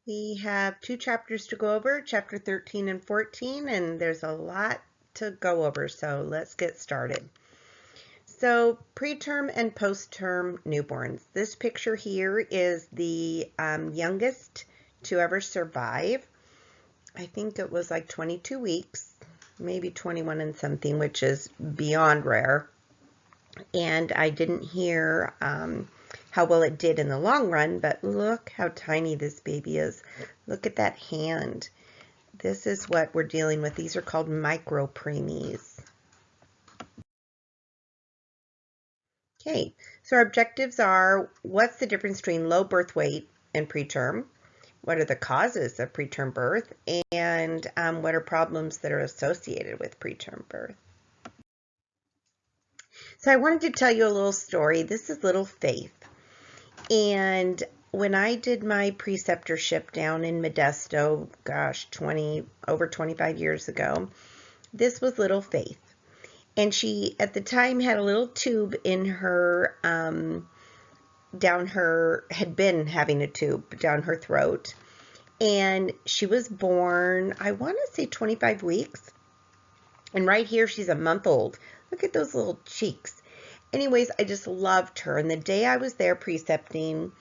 We have 2 chapters to go over, chapter 13 and 14, and there's a lot to go over, so let's get started. So preterm and postterm newborns. This picture here is the youngest to ever survive. I think it was like 22 weeks, maybe 21 and something, which is beyond rare. And I didn't hear how well it did in the long run, but look how tiny this baby is. Look at that hand. This is what we're dealing with. These are called micro preemies. Okay, so our objectives are, what's the difference between low birth weight and preterm? What are the causes of preterm birth? And what are problems that are associated with preterm birth? So I wanted to tell you a little story. This is little Faith. And when I did my preceptorship down in Modesto, gosh, over 25 years ago, this was little Faith. And she, at the time, had a little tube in her, had been having a tube down her throat. And she was born, I want to say 25 weeks. And right here, she's a month old. Look at those little cheeks. Anyways, I just loved her. And the day I was there precepting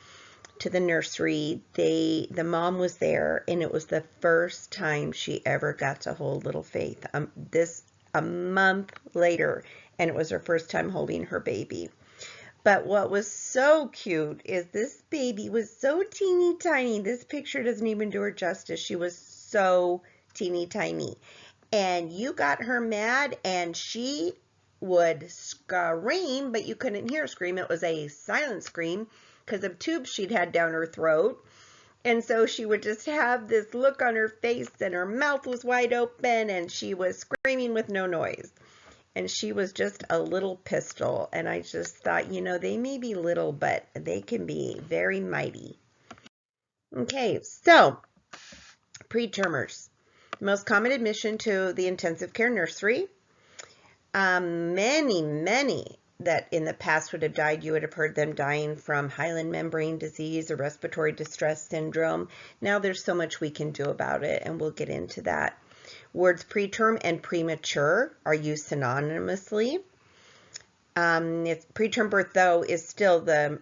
to the nursery, the mom was there, and it was the first time she ever got to hold little Faith. A month later, and it was her first time holding her baby. But what was so cute is this baby was so teeny tiny. This picture doesn't even do her justice. She was so teeny tiny. And you got her mad, and she would scream, but you couldn't hear her scream. It was a silent scream because of tubes she'd had down her throat. And so she would just have this look on her face, and her mouth was wide open, and she was screaming with no noise. And she was just a little pistol. And I just thought, you know, they may be little, but they can be very mighty. Okay, so pretermers. Most common admission to the intensive care nursery. Many that in the past would have died, you would have heard them dying from hyaline membrane disease or respiratory distress syndrome. Now there's so much we can do about it, and we'll get into that. Words preterm and premature are used synonymously. Preterm birth, though, is still the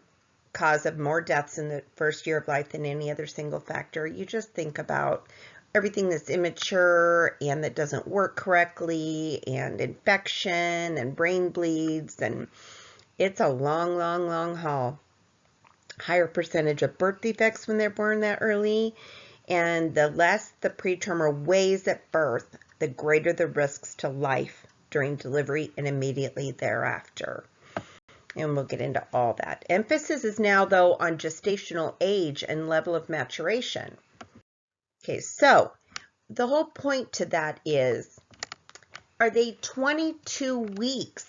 cause of more deaths in the first year of life than any other single factor. You just think about everything that's immature and that doesn't work correctly, and infection and brain bleeds, and it's a long haul. Higher percentage of birth defects when they're born that early, and the less the pretermer weighs at birth, the greater the risks to life during delivery and immediately thereafter. And we'll get into all that. Emphasis is now, though, on gestational age and level of maturation. Okay, so the whole point to that is, are they 22 weeks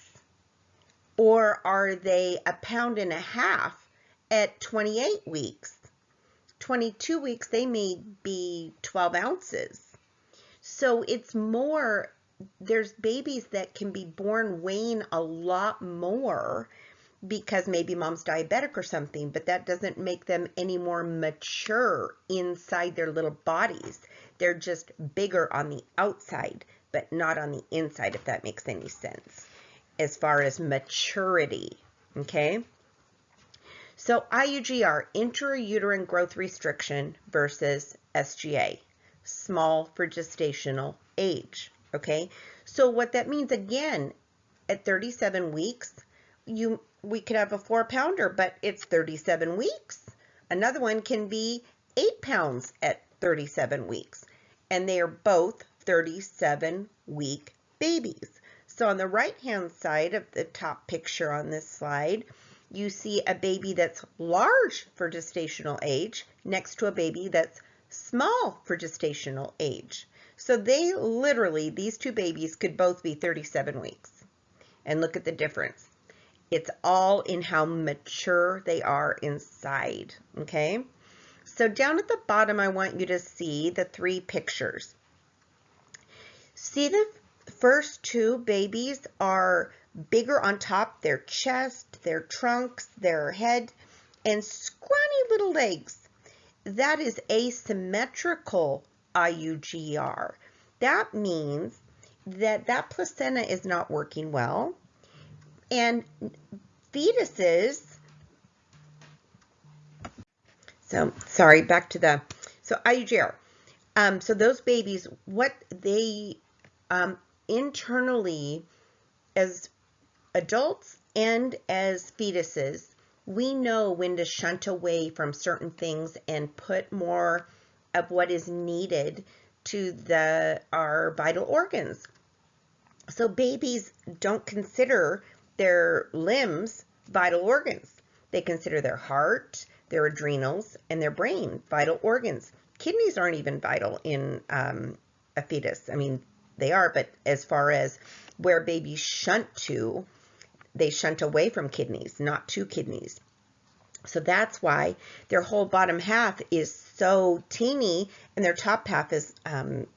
or are they 1.5 pounds at 28 weeks? 22 weeks, they may be 12 ounces. So it's more, there's babies that can be born weighing a lot more because maybe mom's diabetic or something, but that doesn't make them any more mature inside their little bodies. They're just bigger on the outside, but not on the inside, if that makes any sense, as far as maturity, okay? So IUGR, intrauterine growth restriction versus SGA, small for gestational age, okay? So what that means, again, at 37 weeks, we could have a 4-pounder, but it's 37 weeks. Another one can be 8 pounds at 37 weeks, and they are both 37-week babies. So on the right-hand side of the top picture on this slide, you see a baby that's large for gestational age next to a baby that's small for gestational age. So they literally, these two babies could both be 37 weeks. And look at the difference. It's all in how mature they are inside, okay? So down at the bottom, I want you to see the 3 pictures. See, the first 2 babies are bigger on top, their chest, their trunks, their head, and scrawny little legs. that is asymmetrical IUGR. That means that placenta is not working well, and fetuses, so sorry, back to the, so IUGR. So those babies, what they internally, as adults and as fetuses, we know when to shunt away from certain things and put more of what is needed to our vital organs. So babies don't consider their limbs vital organs. They consider their heart, their adrenals, and their brain vital organs. Kidneys aren't even vital in a fetus. I mean, they are, but as far as where babies shunt to, they shunt away from kidneys, not to kidneys. So that's why their whole bottom half is so teeny and their top half is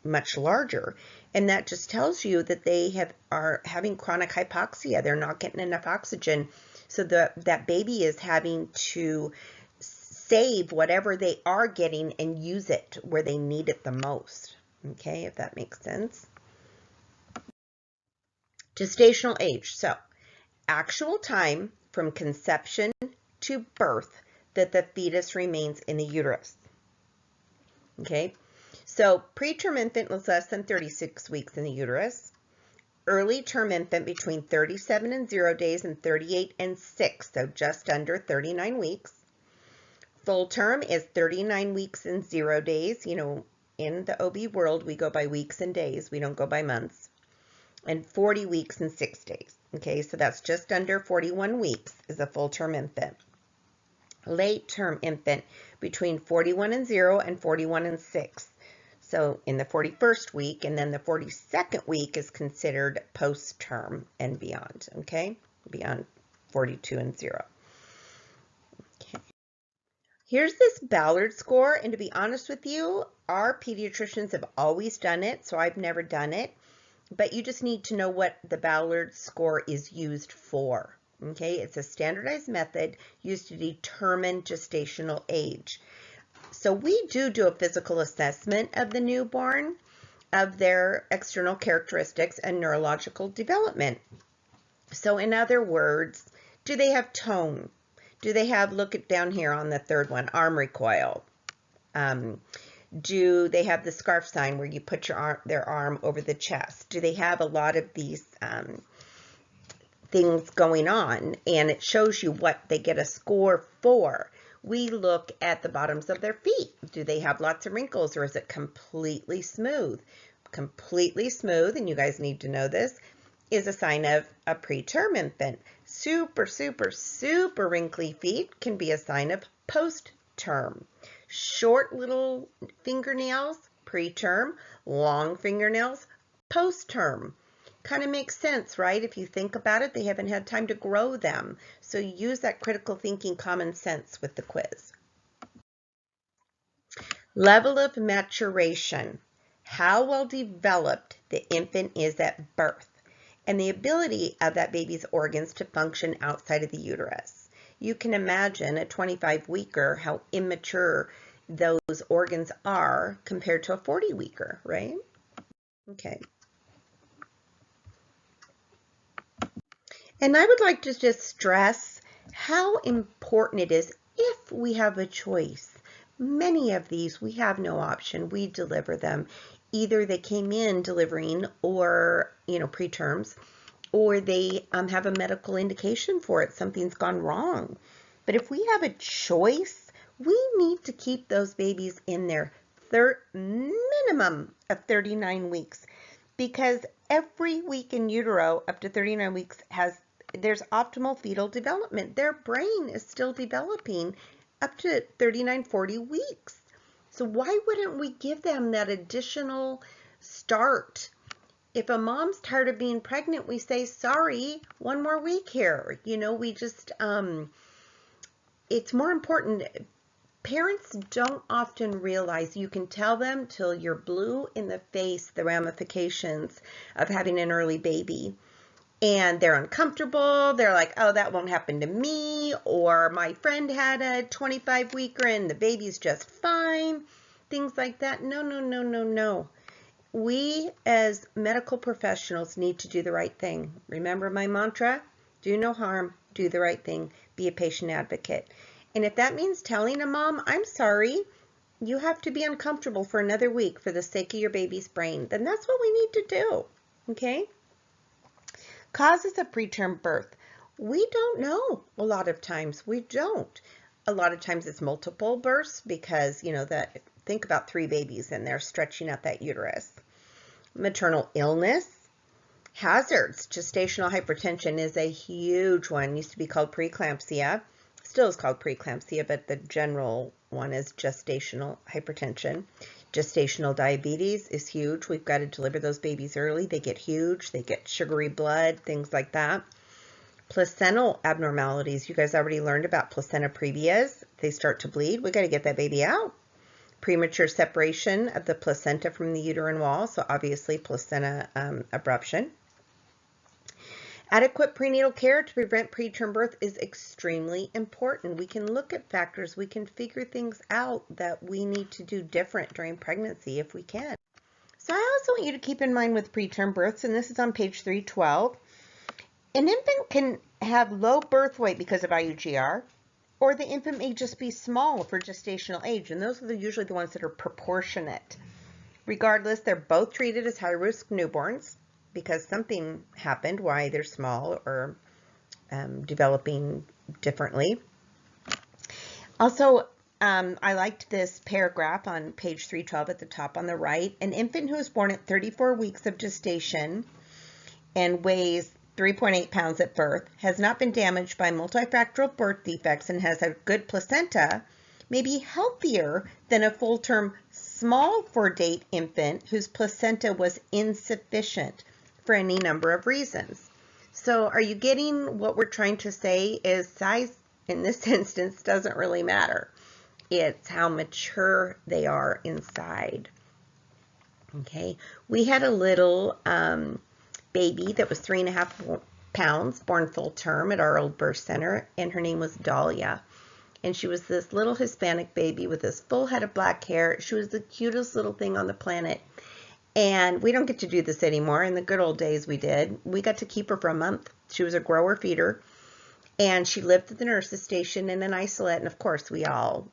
much larger. And that just tells you that they are having chronic hypoxia. They're not getting enough oxygen. So that baby is having to save whatever they are getting and use it where they need it the most. Okay, if that makes sense. Gestational age. So actual time from conception to birth that the fetus remains in the uterus. Okay, so preterm infant was less than 36 weeks in the uterus. Early term infant between 37 and 0 days and 38 and 6, so just under 39 weeks. Full term is 39 weeks and 0 days. You know, in the OB world, we go by weeks and days. We don't go by months. And 40 weeks and 6 days. Okay, so that's just under 41 weeks is a full-term infant. Late-term infant between 41 and 0 and 41 and 6. So in the 41st week, and then the 42nd week is considered post-term and beyond, okay? Beyond 42 and 0. Okay. Here's this Ballard score, and to be honest with you, our pediatricians have always done it, so I've never done it. But you just need to know what the Ballard score is used for. Okay, it's a standardized method used to determine gestational age. So we do a physical assessment of the newborn, of their external characteristics and neurological development. So in other words, do they have tone? Do they have, look at down here on the third one, arm recoil? Do they have the scarf sign where you put their arm over the chest? Do they have a lot of these things going on? And it shows you what they get a score for. We look at the bottoms of their feet. Do they have lots of wrinkles, or is it completely smooth? Completely smooth, and you guys need to know this, is a sign of a preterm infant. Super, super, super wrinkly feet can be a sign of post-term. Short little fingernails, preterm. Long fingernails, post-term. Kind of makes sense, right? If you think about it, they haven't had time to grow them. So use that critical thinking common sense with the quiz. Level of maturation. How well developed the infant is at birth, and the ability of that baby's organs to function outside of the uterus. You can imagine a 25-weeker, how immature those organs are compared to a 40-weeker, right? Okay. And I would like to just stress how important it is if we have a choice. Many of these, we have no option. We deliver them. Either they came in delivering or, preterms, or they have a medical indication for it. Something's gone wrong. But if we have a choice, we need to keep those babies in their minimum of 39 weeks, because every week in utero up to 39 weeks there's optimal fetal development. Their brain is still developing up to 39, 40 weeks. So why wouldn't we give them that additional start? If a mom's tired of being pregnant, we say, sorry, one more week here. We just, it's more important. Parents don't often realize, you can tell them till you're blue in the face, the ramifications of having an early baby. and they're uncomfortable. They're like, oh, that won't happen to me. Or my friend had a 25-weeker and the baby's just fine. Things like that. No, no, no, no, no. We as medical professionals need to do the right thing. Remember my mantra? Do no harm, do the right thing, be a patient advocate. And if that means telling a mom, I'm sorry, you have to be uncomfortable for another week for the sake of your baby's brain, then that's what we need to do, okay? Causes of preterm birth. We don't know a lot of times. We don't. A lot of times it's multiple births because, think about 3 babies and they're stretching out that uterus. Maternal illness. Hazards. Gestational hypertension is a huge one. It used to be called preeclampsia. Still is called preeclampsia, but the general one is gestational hypertension. Gestational diabetes is huge. We've got to deliver those babies early. They get huge. They get sugary blood, things like that. Placental abnormalities. You guys already learned about placenta previas. They start to bleed. We got to get that baby out. Premature separation of the placenta from the uterine wall. So obviously placenta abruption. Adequate prenatal care to prevent preterm birth is extremely important. We can look at factors, we can figure things out that we need to do different during pregnancy if we can. So I also want you to keep in mind with preterm births, and this is on page 312, an infant can have low birth weight because of IUGR, or the infant may just be small for gestational age, and those are usually the ones that are proportionate. Regardless, they're both treated as high-risk newborns, because something happened, why they're small or developing differently. Also, I liked this paragraph on page 312 at the top on the right. An infant who is born at 34 weeks of gestation and weighs 3.8 pounds at birth, has not been damaged by multifactorial birth defects, and has a good placenta, may be healthier than a full-term small for date infant whose placenta was insufficient for any number of reasons. So are you getting what we're trying to say is size in this instance doesn't really matter. It's how mature they are inside. Okay, we had a little baby that was 3.5 pounds born full term at our old birth center, and her name was Dahlia. And she was this little Hispanic baby with this full head of black hair. She was the cutest little thing on the planet. And we don't get to do this anymore. In the good old days we did. We got to keep her for a month. She was a grower feeder. And she lived at the nurse's station in an isolate. And of course we all,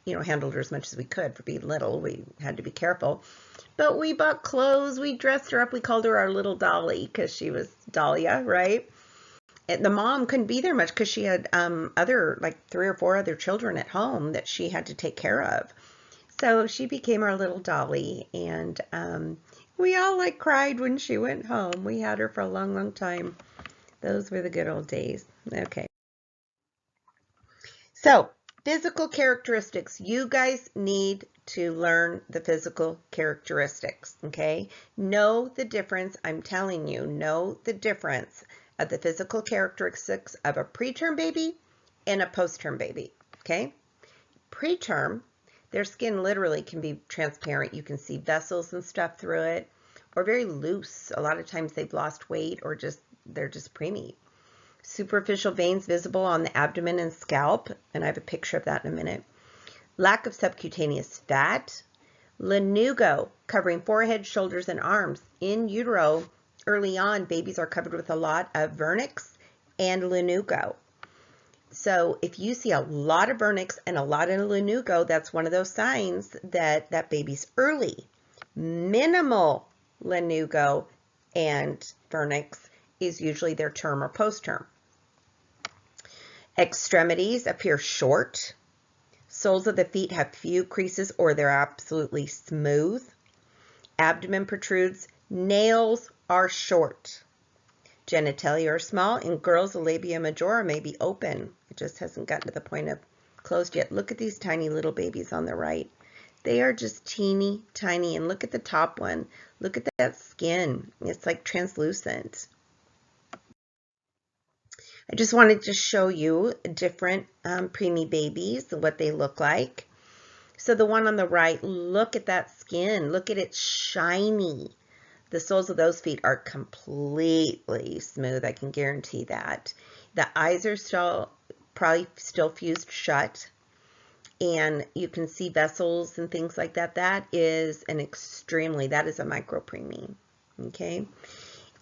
handled her as much as we could for being little. We had to be careful. But we bought clothes. We dressed her up. We called her our little Dolly because she was Dahlia, right? And the mom couldn't be there much because she had 3 or 4 other children at home that she had to take care of. So she became our little Dolly, and we all cried when she went home. We had her for a long, long time. Those were the good old days. Okay. So physical characteristics. You guys need to learn the physical characteristics, okay? Know the difference. I'm telling you, know the difference of the physical characteristics of a preterm baby and a postterm baby, okay? Preterm, their skin literally can be transparent. You can see vessels and stuff through it, or very loose. A lot of times they've lost weight or they're just preemie. Superficial veins visible on the abdomen and scalp, and I have a picture of that in a minute. Lack of subcutaneous fat. Lanugo, covering forehead, shoulders, and arms. In utero, early on, babies are covered with a lot of vernix and lanugo. So if you see a lot of vernix and a lot of lanugo, that's one of those signs that that baby's early. Minimal lanugo and vernix is usually their term or post-term. Extremities appear short. Soles of the feet have few creases or they're absolutely smooth. Abdomen protrudes. Nails are short. Genitalia are small. In girls, the labia majora may be open. It just hasn't gotten to the point of closed yet. Look at these tiny little babies on the right. They are just teeny tiny. And look at the top one. Look at that skin. It's like translucent. I just wanted to show you different preemie babies, what they look like. So the one on the right, look at that skin. Look at it shiny. The soles of those feet are completely smooth. I can guarantee that. The eyes are probably still fused shut. And you can see vessels and things like that. That is that is a micropreemie. Okay.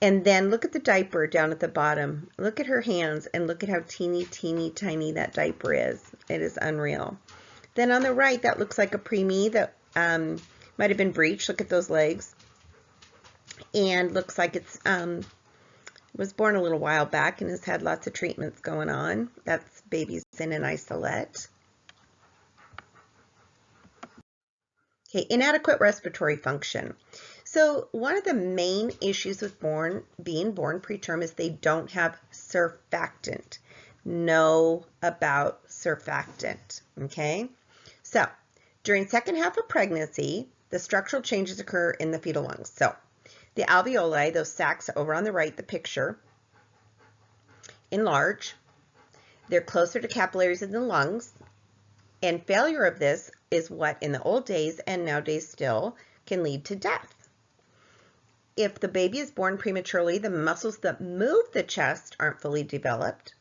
And then look at the diaper down at the bottom. Look at her hands and look at how teeny, teeny, tiny that diaper is. It is unreal. Then on the right, that looks like a preemie that might have been breached. Look at those legs. And looks like it's was born a little while back and has had lots of treatments going on. That's babies in an isolette. Okay, inadequate respiratory function. So one of the main issues with being born preterm is they don't have surfactant. Know about surfactant, okay? So during second half of pregnancy, the structural changes occur in the fetal lungs. So the alveoli, those sacs over on the right, the picture, enlarge. They're closer to capillaries in the lungs. And failure of this is what in the old days and nowadays still can lead to death. If the baby is born prematurely, the muscles that move the chest aren't fully developed.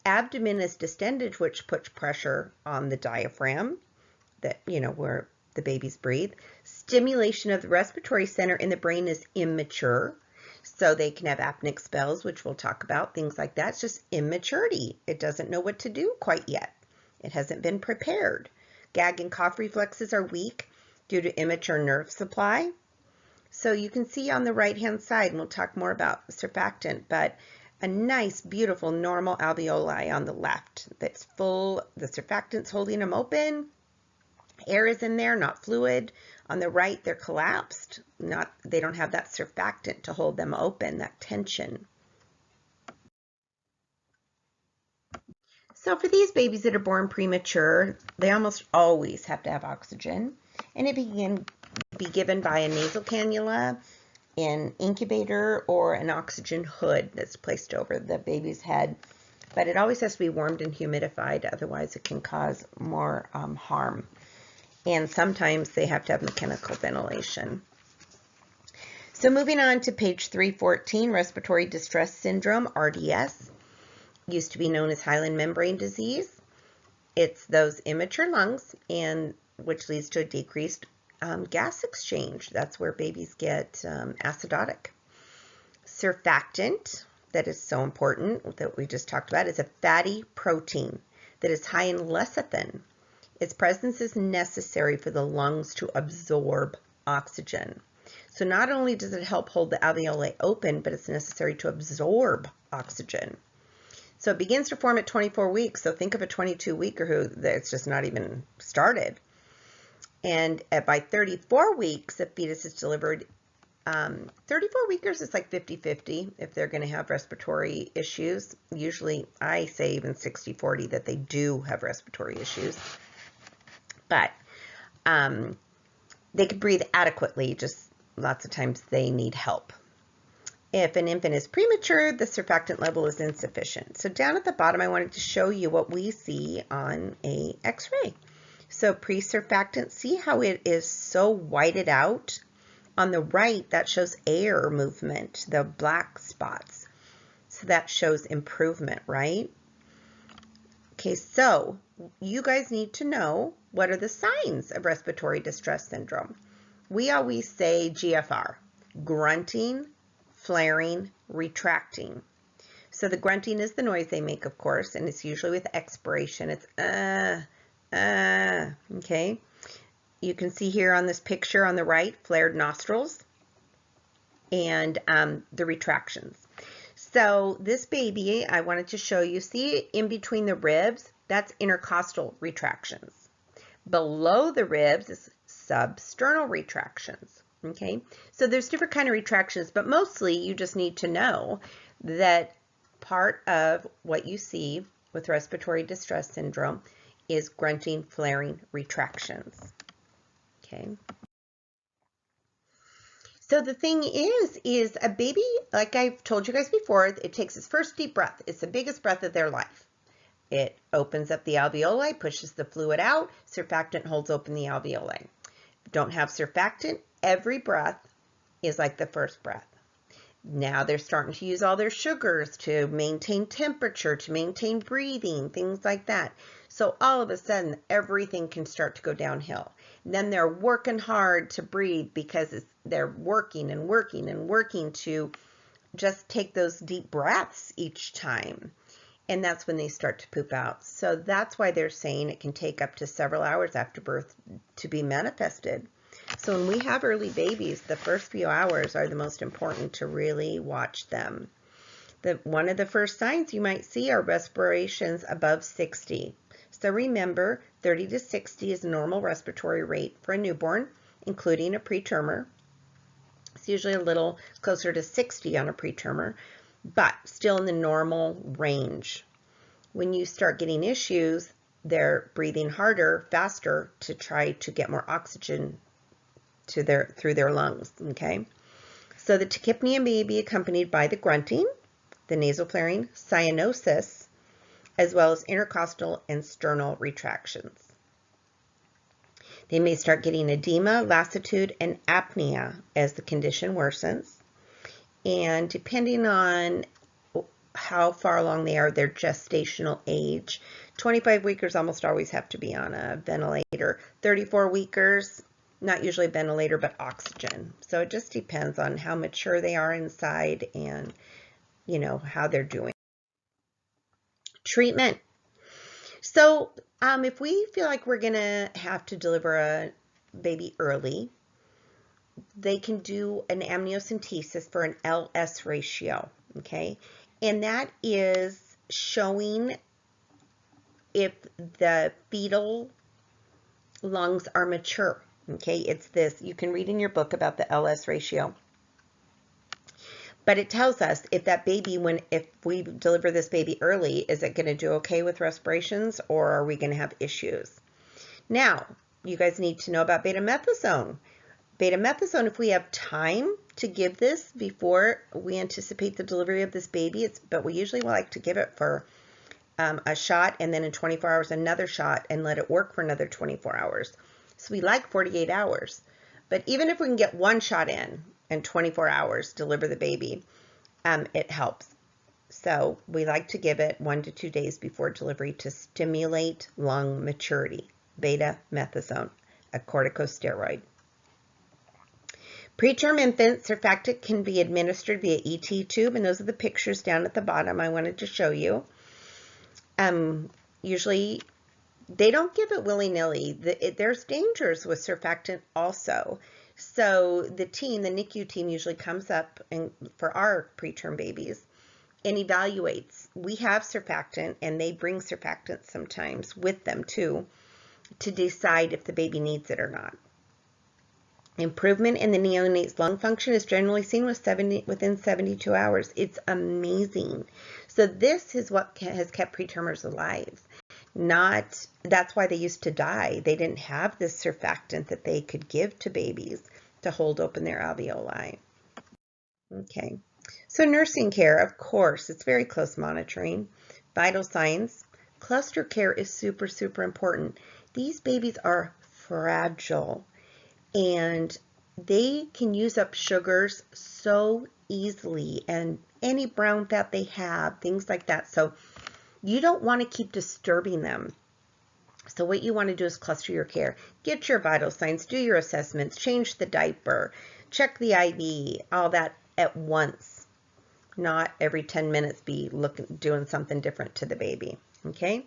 Abdomen is distended, which puts pressure on the diaphragm, that where the babies breathe. Stimulation of the respiratory center in the brain is immature, so they can have apneic spells, which we'll talk about, things like that. It's just immaturity. It doesn't know what to do quite yet. It hasn't been prepared. Gag and cough reflexes are weak due to immature nerve supply. So you can see on the right-hand side, and we'll talk more about surfactant, but a nice, beautiful, normal alveoli on the left that's full. The surfactant's holding them open. Air is in there, not fluid. On the right, they're collapsed. They don't have that surfactant to hold them open, that tension. So for these babies that are born premature, they almost always have to have oxygen, and it can be given by a nasal cannula, an incubator, or an oxygen hood that's placed over the baby's head. But it always has to be warmed and humidified, otherwise it can cause more harm. And sometimes they have to have mechanical ventilation. So moving on to page 314, respiratory distress syndrome, RDS. Used to be known as hyaline membrane disease. It's those immature lungs, and which leads to a decreased gas exchange. That's where babies get acidotic. Surfactant, that is so important, that we just talked about, is a fatty protein that is high in lecithin. Its presence is necessary for the lungs to absorb oxygen. So not only does it help hold the alveoli open, but it's necessary to absorb oxygen. So it begins to form at 24 weeks. So think of a 22-weeker that's just not even started. And by 34 weeks, the fetus is delivered. 34 weekers is like 50-50 if they're going to have respiratory issues. Usually, I say even 60-40 that they do have respiratory issues. But they can breathe adequately, just lots of times they need help. If an infant is premature, the surfactant level is insufficient. So down at the bottom, I wanted to show you what we see on a X-ray. So pre-surfactant, see how it is so whited out? On the right, that shows air movement, the black spots. So that shows improvement, right? Okay, so you guys need to know what are the signs of respiratory distress syndrome. We always say GFR, grunting, flaring, retracting. So the grunting is the noise they make, of course, and it's usually with expiration. It's okay. You can see here on this picture on the right, flared nostrils and the retractions. So this baby, I wanted to show you, see in between the ribs, that's intercostal retractions. Below the ribs is substernal retractions. Okay, so there's different kind of retractions, but mostly you just need to know that part of what you see with respiratory distress syndrome is grunting, flaring, retractions. Okay. So the thing is a baby, like I've told you guys before, it takes its first deep breath. It's the biggest breath of their life. It opens up the alveoli, pushes the fluid out, surfactant holds open the alveoli. If you don't have surfactant, every breath is like the first breath. Now they're starting to use all their sugars to maintain temperature, to maintain breathing, things like that. So all of a sudden, everything can start to go downhill. And then they're working hard to breathe because they're working and working and working to just take those deep breaths each time. And that's when they start to poop out. So that's why they're saying it can take up to several hours after birth to be manifested. So when we have early babies, the first few hours are the most important to really watch them. One of the first signs you might see are respirations above 60. So remember, 30 to 60 is a normal respiratory rate for a newborn, including a pretermer. It's usually a little closer to 60 on a pretermer, but still in the normal range. When you start getting issues, they're breathing harder, faster to try to get more oxygen through their lungs, okay? So the tachypnea may be accompanied by the grunting, the nasal flaring, cyanosis, as well as intercostal and sternal retractions. They may start getting edema, lassitude, and apnea as the condition worsens. And depending on how far along they are, their gestational age, 25 weekers almost always have to be on a ventilator. 34 weekers, not usually a ventilator, but oxygen. So it just depends on how mature they are inside and, you know, how they're doing. Treatment. So if we feel like we're going to have to deliver a baby early, they can do an amniocentesis for an LS ratio, okay? And that is showing if the fetal lungs are mature. Okay, it's this. You can read in your book about the LS ratio. But it tells us if that baby, if we deliver this baby early, is it going to do okay with respirations or are we going to have issues? Now, you guys need to know about betamethasone. Betamethasone, if we have time to give this before we anticipate the delivery of this baby, but we usually like to give it for a shot and then in 24 hours another shot and let it work for another 24 hours. So we like 48 hours. But even if we can get one shot in 24 hours, deliver the baby, it helps. So we like to give it 1 to 2 days before delivery to stimulate lung maturity. Betamethasone, a corticosteroid. Preterm infant surfactant can be administered via ET tube, and those are the pictures down at the bottom I wanted to show you. Usually they don't give it willy-nilly. There's dangers with surfactant also. So the NICU team usually comes up for our preterm babies and evaluates. We have surfactant and they bring surfactant sometimes with them too to decide if the baby needs it or not. Improvement in the neonate's lung function is generally seen within 72 hours. It's amazing. So this is what has kept pretermers alive. That's why they used to die. They didn't have this surfactant that they could give to babies to hold open their alveoli. Okay, so nursing care, of course, it's very close monitoring. Vital signs. Cluster care is super, super important. These babies are fragile and they can use up sugars so easily and any brown fat they have, things like that. So you don't want to keep disturbing them. So what you want to do is cluster your care. Get your vital signs, do your assessments, change the diaper, check the IV, all that at once. Not every 10 minutes be doing something different to the baby, okay?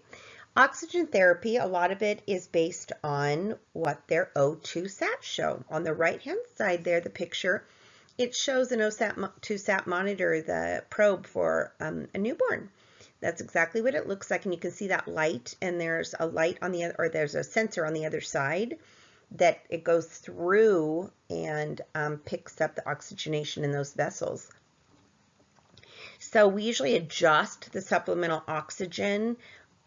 Oxygen therapy, a lot of it is based on what their O2 sats show. On the right-hand side there, the picture, it shows an O2 sat monitor, the probe for a newborn. That's exactly what it looks like, and you can see that light, and there's a light on the other, or there's a sensor on the other side that it goes through and picks up the oxygenation in those vessels. So we usually adjust the supplemental oxygen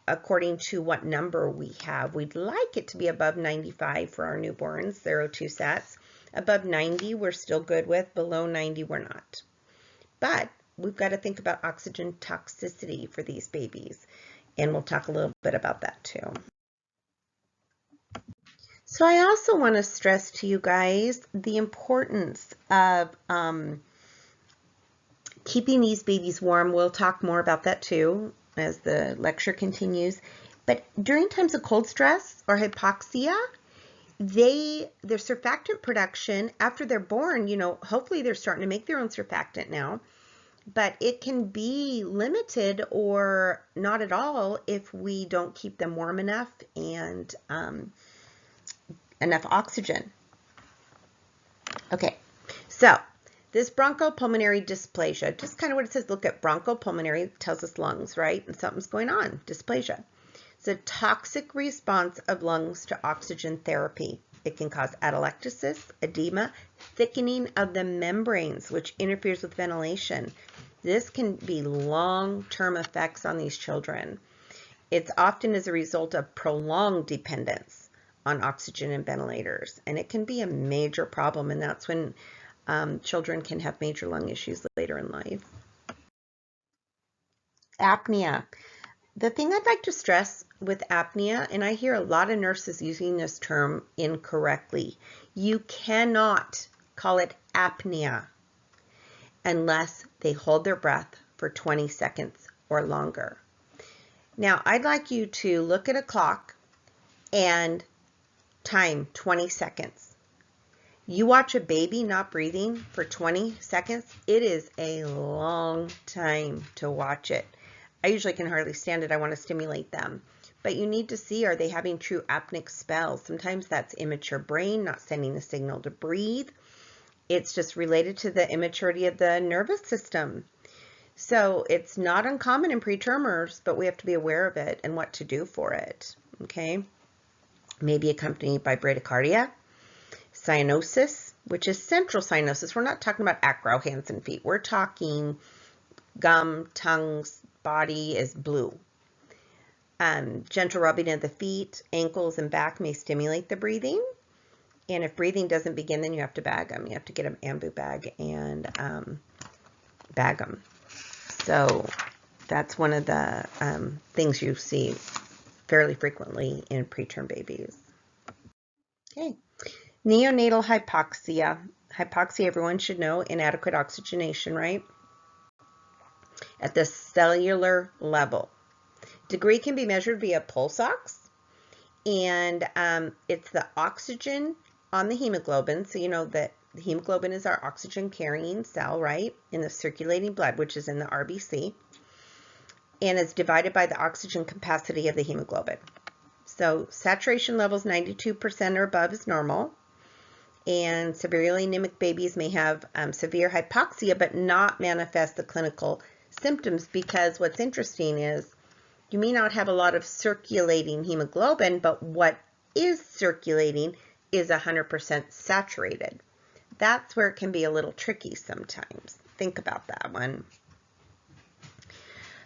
according to what number we have. We'd like it to be above 95 for our newborns, their O2 sats. Above 90, we're still good with. Below 90, we're not. But we've got to think about oxygen toxicity for these babies, and we'll talk a little bit about that too. So I also want to stress to you guys the importance of keeping these babies warm. We'll talk more about that too as the lecture continues. But during times of cold stress or hypoxia, their surfactant production after they're born, hopefully they're starting to make their own surfactant now, but it can be limited or not at all if we don't keep them warm enough and enough oxygen. Okay, so this bronchopulmonary dysplasia, just kind of what it says, look at bronchopulmonary, it tells us lungs, right? And something's going on, dysplasia. It's a toxic response of lungs to oxygen therapy. It can cause atelectasis, edema, thickening of the membranes, which interferes with ventilation. This can be long-term effects on these children. It's often as a result of prolonged dependence on oxygen and ventilators, and it can be a major problem, and that's when children can have major lung issues later in life. Apnea. The thing I'd like to stress with apnea, and I hear a lot of nurses using this term incorrectly, you cannot call it apnea unless they hold their breath for 20 seconds or longer. Now, I'd like you to look at a clock and time 20 seconds. You watch a baby not breathing for 20 seconds, it is a long time to watch it. I usually can hardly stand it. I want to stimulate them. But you need to see, are they having true apneic spells? Sometimes that's immature brain not sending the signal to breathe. It's just related to the immaturity of the nervous system. So it's not uncommon in pretermers, but we have to be aware of it and what to do for it. Okay? Maybe accompanied by bradycardia, cyanosis, which is central cyanosis. We're not talking about acro, hands and feet. We're talking gum, tongues, body is blue. Gentle rubbing of the feet, ankles, and back may stimulate the breathing. And if breathing doesn't begin, then you have to bag them. You have to get an ambu bag and bag them. So that's one of the things you see fairly frequently in preterm babies. Okay, neonatal hypoxia. Hypoxia, everyone should know, inadequate oxygenation, right? At the cellular level. Degree can be measured via pulse ox, and it's the oxygen on the hemoglobin. So you know that the hemoglobin is our oxygen carrying cell, right, in the circulating blood, which is in the RBC, and it's divided by the oxygen capacity of the hemoglobin. So saturation levels 92% or above is normal, and severely anemic babies may have severe hypoxia but not manifest the clinical symptoms, because what's interesting is you may not have a lot of circulating hemoglobin, but what is circulating is 100% saturated. That's where it can be a little tricky sometimes. Think about that one.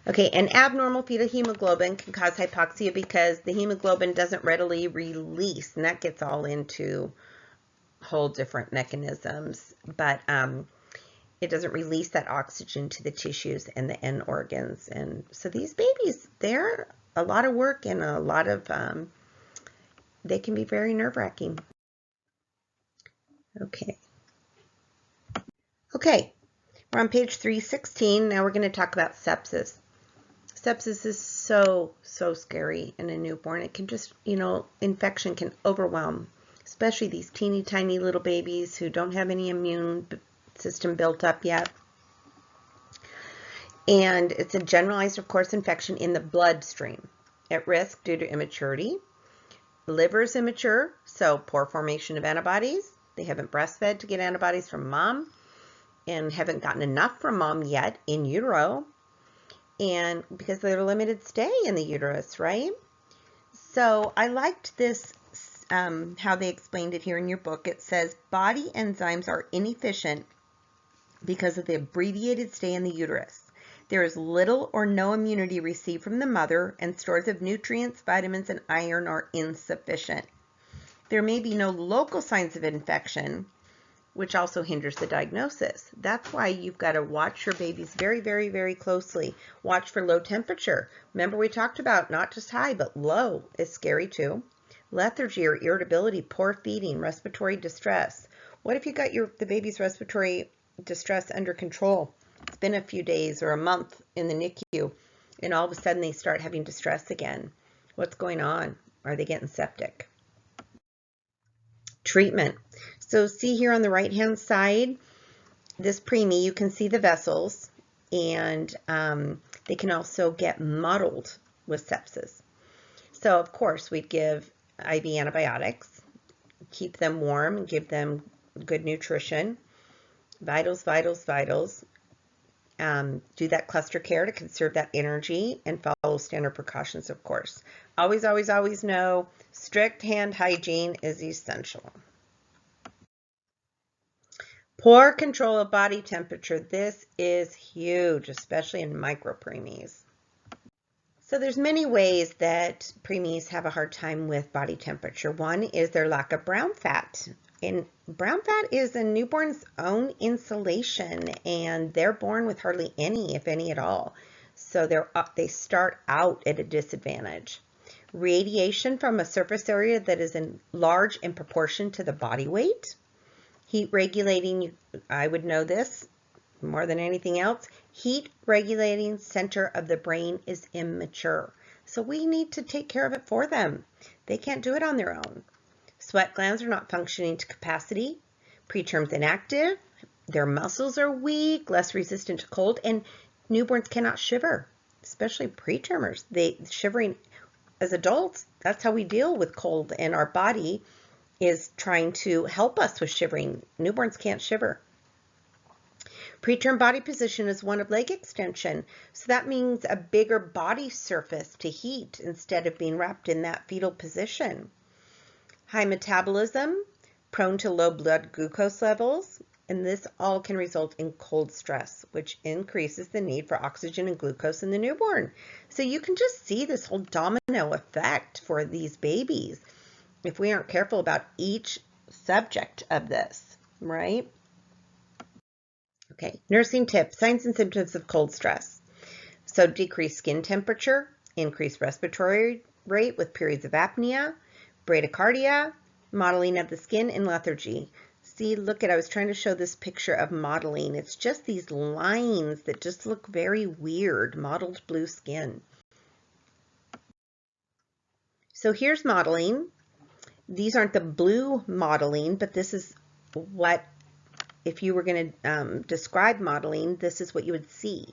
Okay, an abnormal fetal hemoglobin can cause hypoxia because the hemoglobin doesn't readily release, and that gets all into whole different mechanisms, but it doesn't release that oxygen to the tissues and the end organs. And so these babies, they're a lot of work and a lot of, they can be very nerve-wracking. Okay. Okay, we're on page 316. Now we're going to talk about sepsis. Sepsis is so scary in a newborn. It can just, infection can overwhelm, especially these teeny tiny little babies who don't have any immune system built up yet. And it's a generalized, of course, infection in the bloodstream. At risk due to immaturity. Liver is immature, so poor formation of antibodies. They haven't breastfed to get antibodies from mom and haven't gotten enough from mom yet in utero. And because they're limited stay in the uterus, right? So I liked this, how they explained it here in your book. It says body enzymes are inefficient because of the abbreviated stay in the uterus. There is little or no immunity received from the mother, and stores of nutrients, vitamins, and iron are insufficient. There may be no local signs of infection, which also hinders the diagnosis. That's why you've got to watch your babies very, very, very closely. Watch for low temperature. Remember we talked about not just high, but low is scary too. lethargy or irritability, poor feeding, respiratory distress. What if you got the baby's respiratory distress under control? It's been a few days or a month in the NICU, and all of a sudden they start having distress again. What's going on? Are they getting septic? Treatment. So see here on the right-hand side, this preemie, you can see the vessels, and they can also get muddled with sepsis. So of course we'd give IV antibiotics, keep them warm, give them good nutrition, vitals, do that cluster care to conserve that energy, and follow standard precautions, of course. Always, always, always know strict hand hygiene is essential. Poor control of body temperature. This is huge, especially in micropreemies. So there's many ways that preemies have a hard time with body temperature. One is their lack of brown fat. And brown fat is a newborn's own insulation, and they're born with hardly any, if any at all. So they start out at a disadvantage. Radiation from a surface area that is large in proportion to the body weight. Heat regulating, I would know this more than anything else, heat regulating center of the brain is immature. So we need to take care of it for them. They can't do it on their own. Sweat glands are not functioning to capacity. Preterm's inactive. Their muscles are weak, less resistant to cold, and newborns cannot shiver, especially pretermers. Shivering as adults, that's how we deal with cold, and our body is trying to help us with shivering. Newborns can't shiver. Preterm body position is one of leg extension, so that means a bigger body surface to heat instead of being wrapped in that fetal position. High metabolism, prone to low blood glucose levels, and this all can result in cold stress, which increases the need for oxygen and glucose in the newborn. So you can just see this whole domino effect for these babies if we aren't careful about each subject of this, right? Okay, nursing tips, signs and symptoms of cold stress. So decreased skin temperature, increased respiratory rate with periods of apnea, bradycardia, mottling of the skin, and lethargy. See, look at, I was trying to show this picture of mottling. It's just these lines that just look very weird, mottled blue skin. So here's mottling. These aren't the blue mottling, but this is what, if you were going to describe mottling, this is what you would see.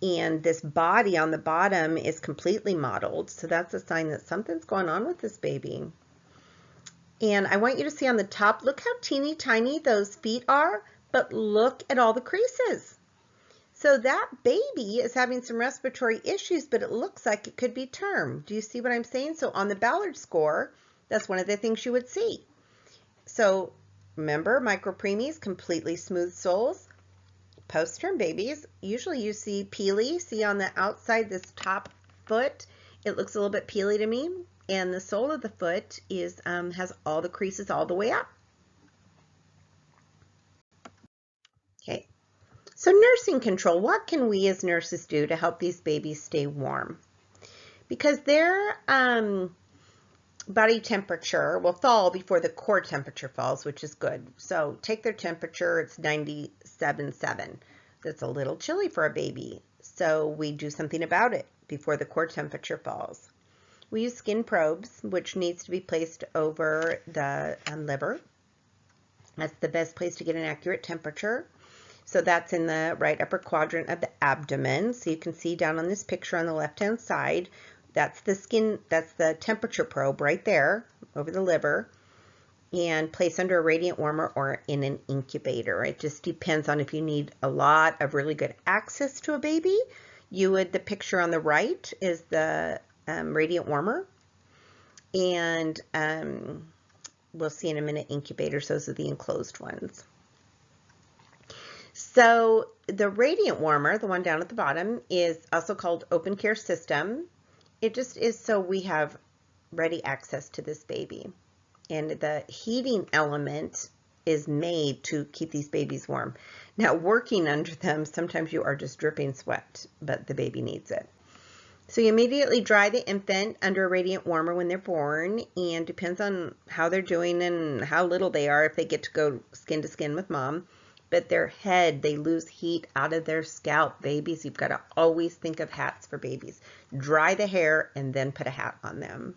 And this body on the bottom is completely mottled, so that's a sign that something's going on with this baby. And I want you to see on the top, look how teeny tiny those feet are, but look at all the creases. So that baby is having some respiratory issues, but it looks like it could be term. Do you see what I'm saying? So on the Ballard score, that's one of the things you would see. So remember, micropreemies, completely smooth soles. Post-term babies, usually you see peely. See on the outside, this top foot, it looks a little bit peely to me. And the sole of the foot is has all the creases all the way up. Okay, so nursing control. What can we as nurses do to help these babies stay warm? Because their body temperature will fall before the core temperature falls, which is good. So take their temperature, it's 97.7. That's a little chilly for a baby. So we do something about it before the core temperature falls. We use skin probes, which needs to be placed over the liver. That's the best place to get an accurate temperature. So that's in the right upper quadrant of the abdomen. So you can see down on this picture on the left-hand side, that's the skin, that's the temperature probe right there over the liver, and place under a radiant warmer or in an incubator. It just depends on if you need a lot of really good access to a baby. The picture on the right is the radiant warmer, and we'll see in a minute incubators. Those are the enclosed ones. So the radiant warmer, the one down at the bottom, is also called open care system. It just is so we have ready access to this baby. And the heating element is made to keep these babies warm. Now, working under them, sometimes you are just dripping sweat, but the baby needs it. So you immediately dry the infant under a radiant warmer when they're born, and depends on how they're doing and how little they are if they get to go skin to skin with mom. But their head, they lose heat out of their scalp. Babies, you've got to always think of hats for babies. Dry the hair and then put a hat on them.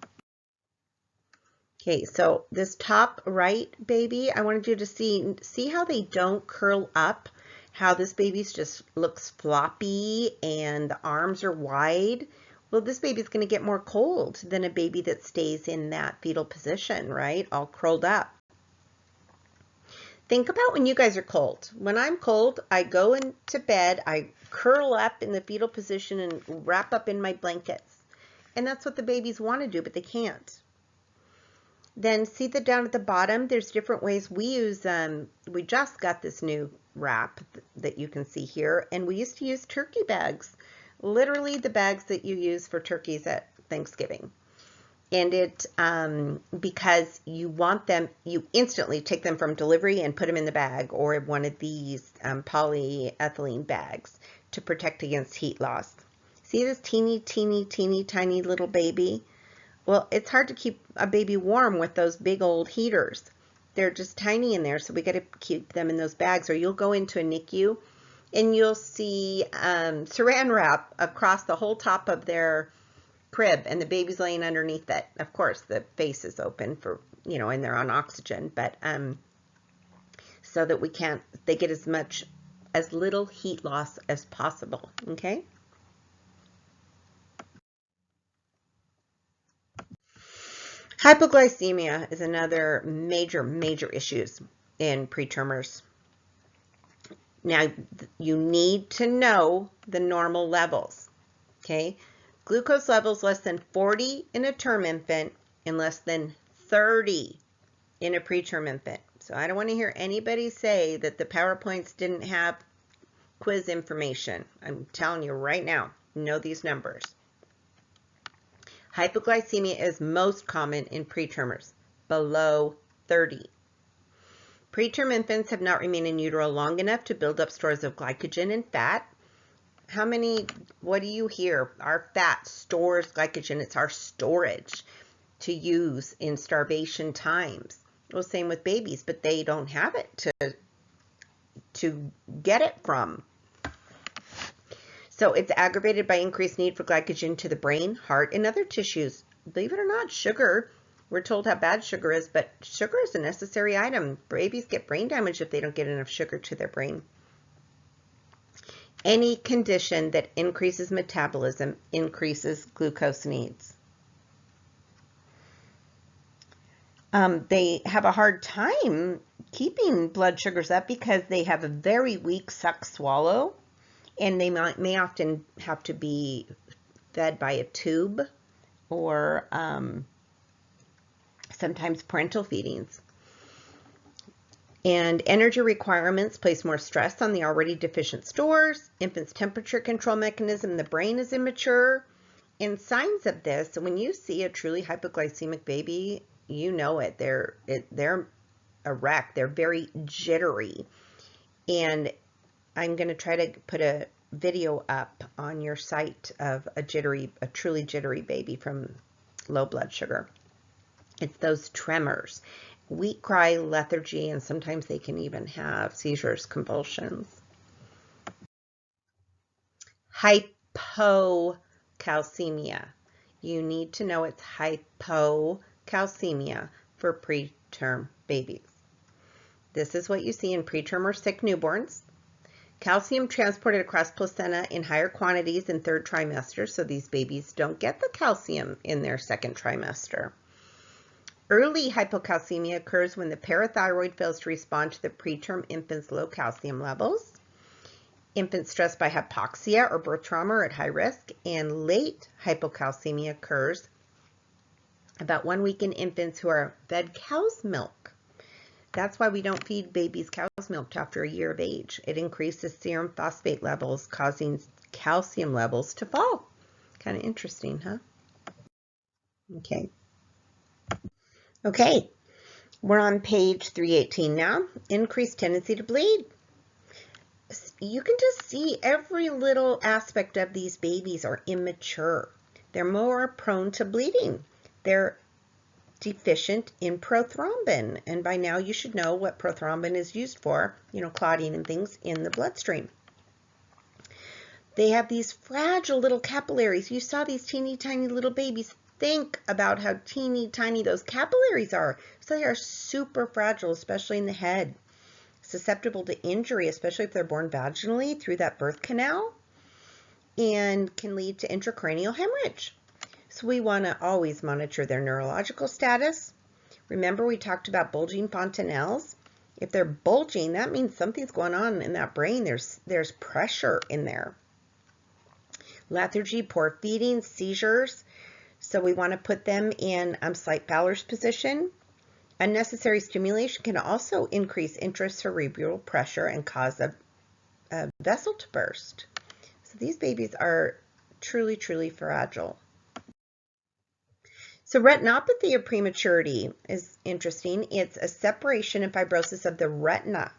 Okay, so this top right baby, I wanted you to see how they don't curl up, how this baby's just looks floppy and the arms are wide. Well, this baby's going to get more cold than a baby that stays in that fetal position, right? All curled up. Think about when you guys are cold. When I'm cold, I go into bed, I curl up in the fetal position and wrap up in my blankets. And that's what the babies want to do, but they can't. Then see that down at the bottom, there's different ways we use, we just got this new wrap that you can see here, and we used to use turkey bags, literally the bags that you use for turkeys at Thanksgiving. And it, because you want them, you instantly take them from delivery and put them in the bag or one of these polyethylene bags to protect against heat loss. See this teeny, tiny little baby? Well, it's hard to keep a baby warm with those big old heaters. They're just tiny in there, so we got to keep them in those bags. Or you'll go into a NICU and you'll see saran wrap across the whole top of their crib, and the baby's laying underneath it. Of course, the face is open for, you know, and they're on oxygen, but so that they get as little heat loss as possible, okay? Hypoglycemia is another major issues in pretermers. Now, you need to know the normal levels, okay? Glucose levels less than 40 in a term infant and less than 30 in a preterm infant. So I don't want to hear anybody say that the PowerPoints didn't have quiz information. I'm telling you right now, know these numbers. Hypoglycemia is most common in pretermers, below 30. Preterm infants have not remained in utero long enough to build up stores of glycogen and fat. What do you hear? Our fat stores glycogen. It's our storage to use in starvation times. Well, same with babies, but they don't have it to get it from. So it's aggravated by increased need for glycogen to the brain, heart, and other tissues. Believe it or not, sugar, we're told how bad sugar is, but sugar is a necessary item. Babies get brain damage if they don't get enough sugar to their brain. Any condition that increases metabolism increases glucose needs. They have a hard time keeping blood sugars up because they have a very weak suck swallow, and they may often have to be fed by a tube or sometimes parental feedings. And energy requirements place more stress on the already deficient stores. Infant's temperature control mechanism, the brain is immature. And signs of this, when you see a truly hypoglycemic baby, you know it. They're a wreck. They're very jittery. And I'm going to try to put a video up on your site of a truly jittery baby from low blood sugar. It's those tremors, weak cry, lethargy, and sometimes they can even have seizures, convulsions. Hypocalcemia. You need to know it's hypocalcemia for preterm babies. This is what you see in preterm or sick newborns. Calcium transported across placenta in higher quantities in third trimester, so these babies don't get the calcium in their second trimester. Early hypocalcemia occurs when the parathyroid fails to respond to the preterm infant's low calcium levels. Infants stressed by hypoxia or birth trauma are at high risk, and late hypocalcemia occurs about 1 week in infants who are fed cow's milk. That's why we don't feed babies cow's milk after a year of age. It increases serum phosphate levels, causing calcium levels to fall. Kind of interesting, huh? Okay, we're on page 318 now. Increased tendency to bleed. You can just see every little aspect of these babies are immature. They're more prone to bleeding. They're deficient in prothrombin, and by now you should know what prothrombin is used for, clotting and things in the bloodstream. They have these fragile little capillaries. You saw these teeny tiny little babies. Think about how teeny tiny those capillaries are. So they are super fragile, especially in the head. Susceptible to injury, especially if they're born vaginally through that birth canal, and can lead to intracranial hemorrhage. So we want to always monitor their neurological status. Remember, we talked about bulging fontanelles. If they're bulging, that means something's going on in that brain. There's pressure in there. Lethargy, poor feeding, seizures. So we want to put them in slight Fowler's position. Unnecessary stimulation can also increase intracerebral pressure and cause a vessel to burst. So these babies are truly, truly fragile. So retinopathy of prematurity is interesting. It's a separation and fibrosis of the retina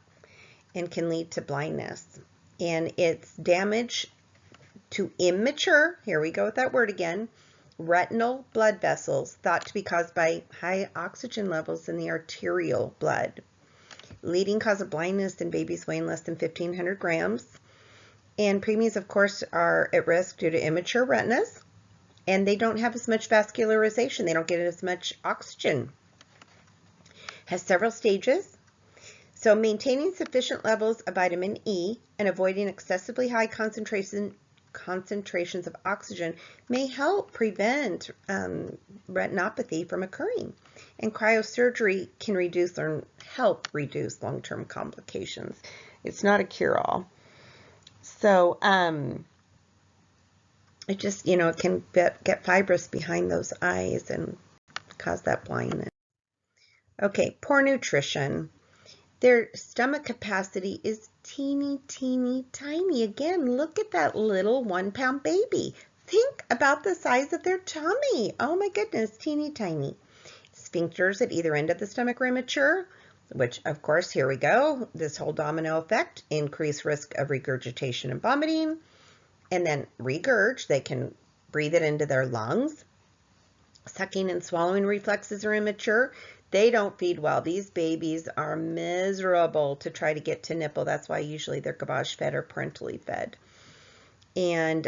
and can lead to blindness. And it's damage to immature, here we go with that word again, retinal blood vessels thought to be caused by high oxygen levels in the arterial blood. Leading cause of blindness in babies weighing less than 1,500 grams. And preemies, of course, are at risk due to immature retinas. And they don't have as much vascularization. They don't get as much oxygen. Has several stages. So maintaining sufficient levels of vitamin E and avoiding excessively high concentrations of oxygen may help prevent retinopathy from occurring. And cryosurgery can reduce or help reduce long-term complications. It's not a cure-all. So it just, it can get fibrous behind those eyes and cause that blindness. Okay, poor nutrition. Their stomach capacity is teeny, teeny, tiny. Again, look at that little 1-pound baby. Think about the size of their tummy. Oh my goodness, teeny, tiny. Sphincters at either end of the stomach are immature, which, of course, here we go. This whole domino effect, increased risk of regurgitation and vomiting. And then regurg, they can breathe it into their lungs. Sucking and swallowing reflexes are immature. They don't feed well. These babies are miserable to try to get to nipple. That's why usually they're gavage fed or parentally fed. And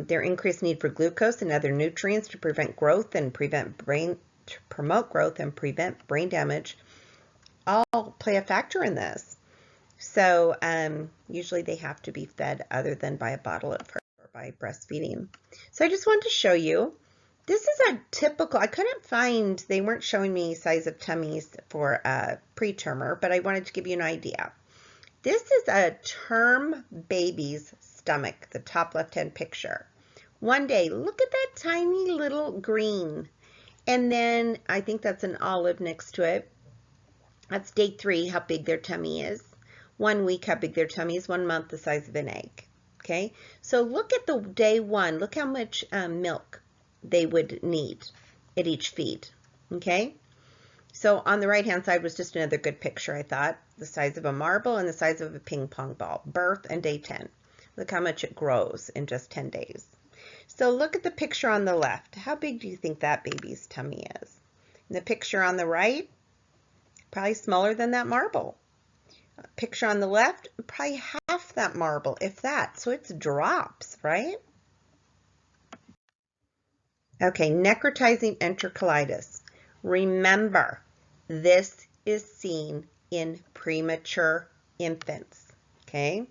their increased need for glucose and other nutrients to prevent growth and promote growth and prevent brain damage all play a factor in this. So usually they have to be fed other than by a bottle at first or by breastfeeding. So I just wanted to show you. This is a typical, I couldn't find, they weren't showing me size of tummies for a pretermer, but I wanted to give you an idea. This is a term baby's stomach, the top left-hand picture. One day, look at that tiny little green. And then I think that's an olive next to it. That's day 3, how big their tummy is. 1 week, how big their tummy is. 1 month, the size of an egg. Okay, so look at the day 1. Look how much milk they would need at each feed. Okay, so on the right hand side was just another good picture, I thought. The size of a marble and the size of a ping pong ball. Birth and day 10. Look how much it grows in just 10 days. So look at the picture on the left. How big do you think that baby's tummy is? And the picture on the right, probably smaller than that marble. Picture on the left, probably half that marble, if that. So it's drops, right? Okay, necrotizing enterocolitis. Remember, this is seen in premature infants, okay?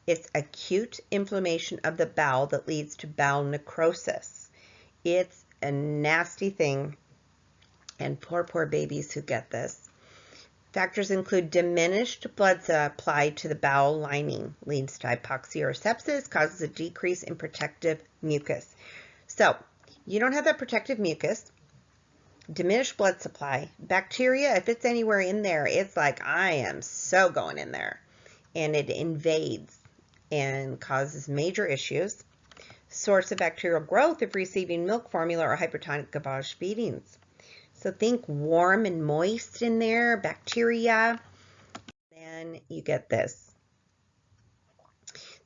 It's acute inflammation of the bowel that leads to bowel necrosis. It's a nasty thing, and poor, poor babies who get this. Factors include diminished blood supply to the bowel lining, leads to hypoxia or sepsis, causes a decrease in protective mucus. So, you don't have that protective mucus, diminished blood supply, bacteria, if it's anywhere in there, it's like, I am so going in there. And it invades and causes major issues. Source of bacterial growth if receiving milk formula or hypertonic gavage feedings. So think warm and moist in there, bacteria, then you get this.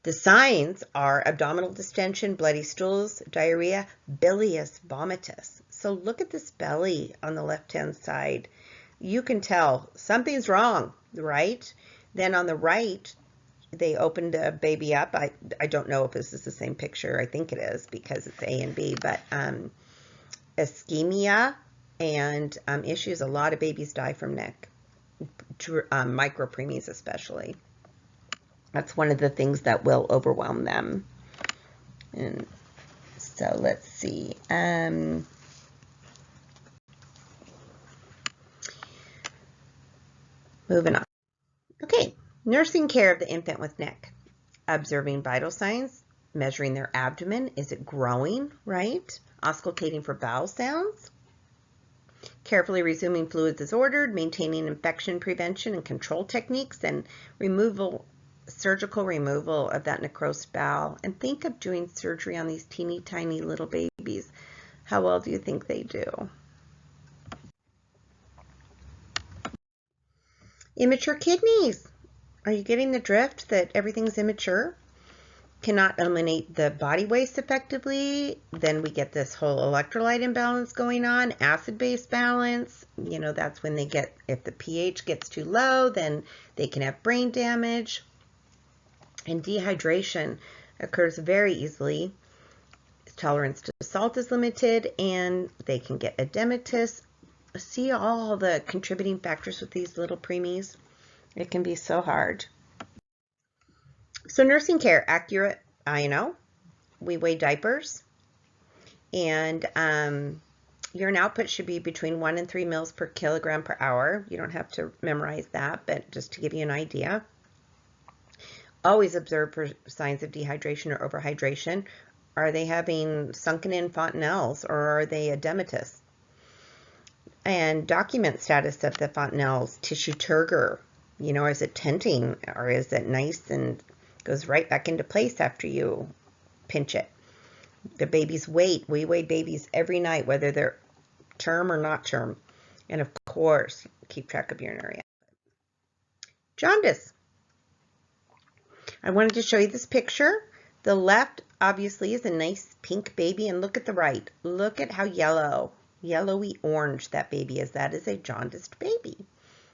The signs are abdominal distension, bloody stools, diarrhea, bilious vomitus. So look at this belly on the left-hand side. You can tell something's wrong, right? Then on the right, they opened the baby up. I don't know if this is the same picture. I think it is because it's A and B, but ischemia and issues. A lot of babies die from NIC, micro preemies especially. That's one of the things that will overwhelm them. And so let's see. Moving on. Okay, nursing care of the infant with NIC. Observing vital signs, measuring their abdomen. Is it growing, right? Auscultating for bowel sounds. Carefully resuming fluids as ordered, maintaining infection prevention and control techniques, and surgical removal of that necrosed bowel. And think of doing surgery on these teeny tiny little babies. How well do you think they do? Immature kidneys. Are you getting the drift that everything's immature? Cannot eliminate the body waste effectively. Then we get this whole electrolyte imbalance going on, acid-base balance. You know, that's when they get, if the pH gets too low, then they can have brain damage. And dehydration occurs very easily. Tolerance to salt is limited, and they can get edematous. See all the contributing factors with these little preemies. It can be so hard. So nursing care, accurate I&O. We weigh diapers, and urine output should be between 1 and 3 mils per kilogram per hour. You don't have to memorize that, but just to give you an idea. Always observe for signs of dehydration or overhydration. Are they having sunken in fontanelles, or are they edematous? And document status of the fontanelles. Tissue turgor. You know, is it tenting, or is it nice and goes right back into place after you pinch it? The baby's weight. We weigh babies every night, whether they're term or not term. And of course, keep track of urinary output. Jaundice. I wanted to show you this picture. The left obviously is a nice pink baby, and look at the right. Look at how yellowy orange that baby is. That is a jaundiced baby.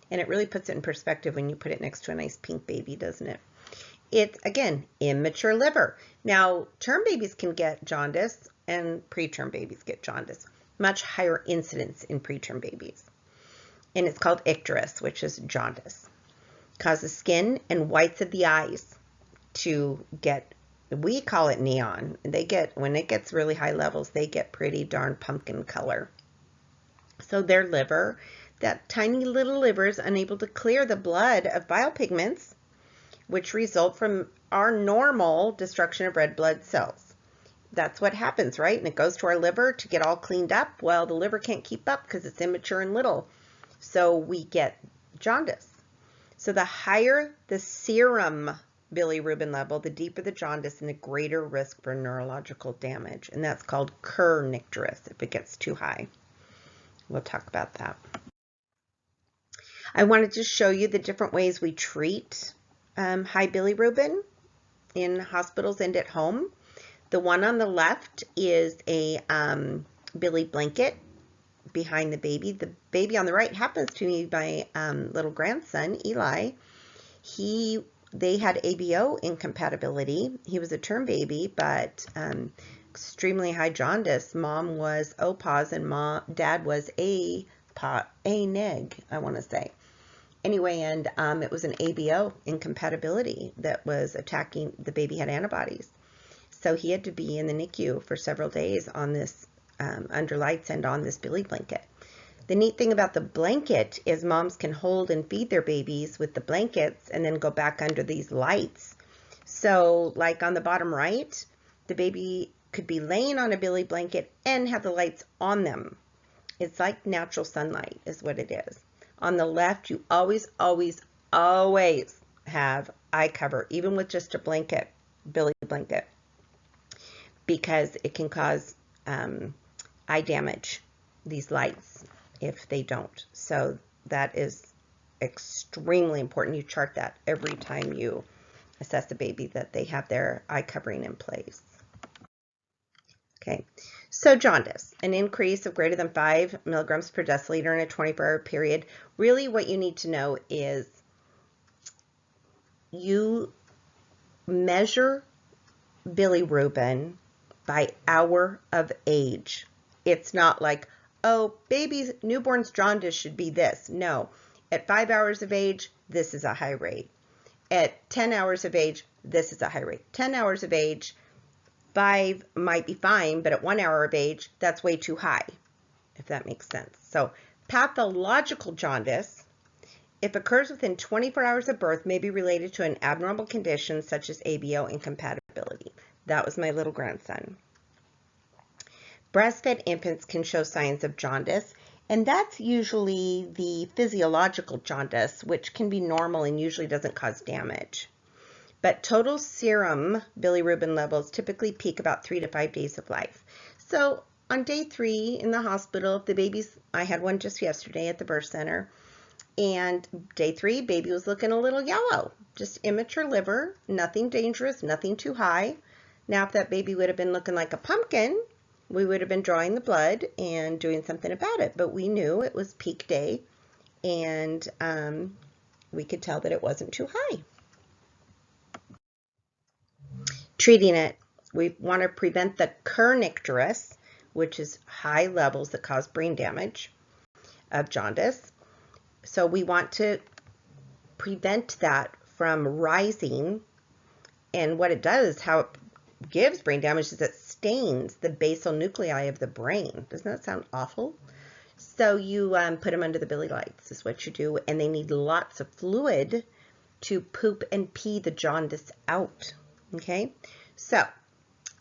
And it really puts it in perspective when you put it next to a nice pink baby, doesn't it? It's, again, immature liver. Now, term babies can get jaundice, and preterm babies get jaundice. Much higher incidence in preterm babies. And it's called icterus, which is jaundice. Causes skin and whites of the eyes to get, we call it neon. They get, when it gets really high levels, they get pretty darn pumpkin color. So their liver, that tiny little liver, is unable to clear the blood of bile pigments, which result from our normal destruction of red blood cells. That's what happens, right? And it goes to our liver to get all cleaned up. Well, the liver can't keep up because it's immature and little. So we get jaundice. So the higher the serum bilirubin level, the deeper the jaundice and the greater risk for neurological damage. And that's called kernicterus if it gets too high. We'll talk about that. I wanted to show you the different ways we treat high bilirubin in hospitals and at home. The one on the left is a Billy blanket behind the baby. The baby on the right happens to be my little grandson, Eli. They had ABO incompatibility. He was a term baby, but extremely high jaundice. Mom was O-pos and dad was A-neg, I want to say. Anyway, and it was an ABO incompatibility that was attacking, the baby had antibodies. So he had to be in the NICU for several days on this, under lights and on this Billy blanket. The neat thing about the blanket is moms can hold and feed their babies with the blankets and then go back under these lights. So like on the bottom right, the baby could be laying on a Billy blanket and have the lights on them. It's like natural sunlight is what it is. On the left, you always, always, always have eye cover, even with just a blanket, Billy blanket, because it can cause eye damage, these lights, if they don't. So that is extremely important. You chart that every time you assess the baby that they have their eye covering in place. Okay, so jaundice, an increase of greater than 5 milligrams per deciliter in a 24-hour period. Really what you need to know is you measure bilirubin by hour of age. It's not like, oh, babies, newborns jaundice should be this. No, at 5 hours of age, this is a high rate. At 10 hours of age, this is a high rate. 10 hours of age, 5 might be fine, but at 1 hour of age, that's way too high, if that makes sense. So pathological jaundice, if occurs within 24 hours of birth, may be related to an abnormal condition such as ABO incompatibility. That was my little grandson. Breastfed infants can show signs of jaundice, and that's usually the physiological jaundice, which can be normal and usually doesn't cause damage. But total serum bilirubin levels typically peak about 3 to 5 days of life. So on day 3 in the hospital, if the baby's, I had one just yesterday at the birth center, and day 3, baby was looking a little yellow, just immature liver, nothing dangerous, nothing too high. Now, if that baby would have been looking like a pumpkin, we would have been drawing the blood and doing something about it. But we knew it was peak day, and we could tell that it wasn't too high. Treating it, we want to prevent the kernicterus, which is high levels that cause brain damage of jaundice. So we want to prevent that from rising, and what it does, how it gives brain damage, is it stains the basal nuclei of the brain. Doesn't that sound awful? So you put them under the billy lights is what you do, and they need lots of fluid to poop and pee the jaundice out. Okay, so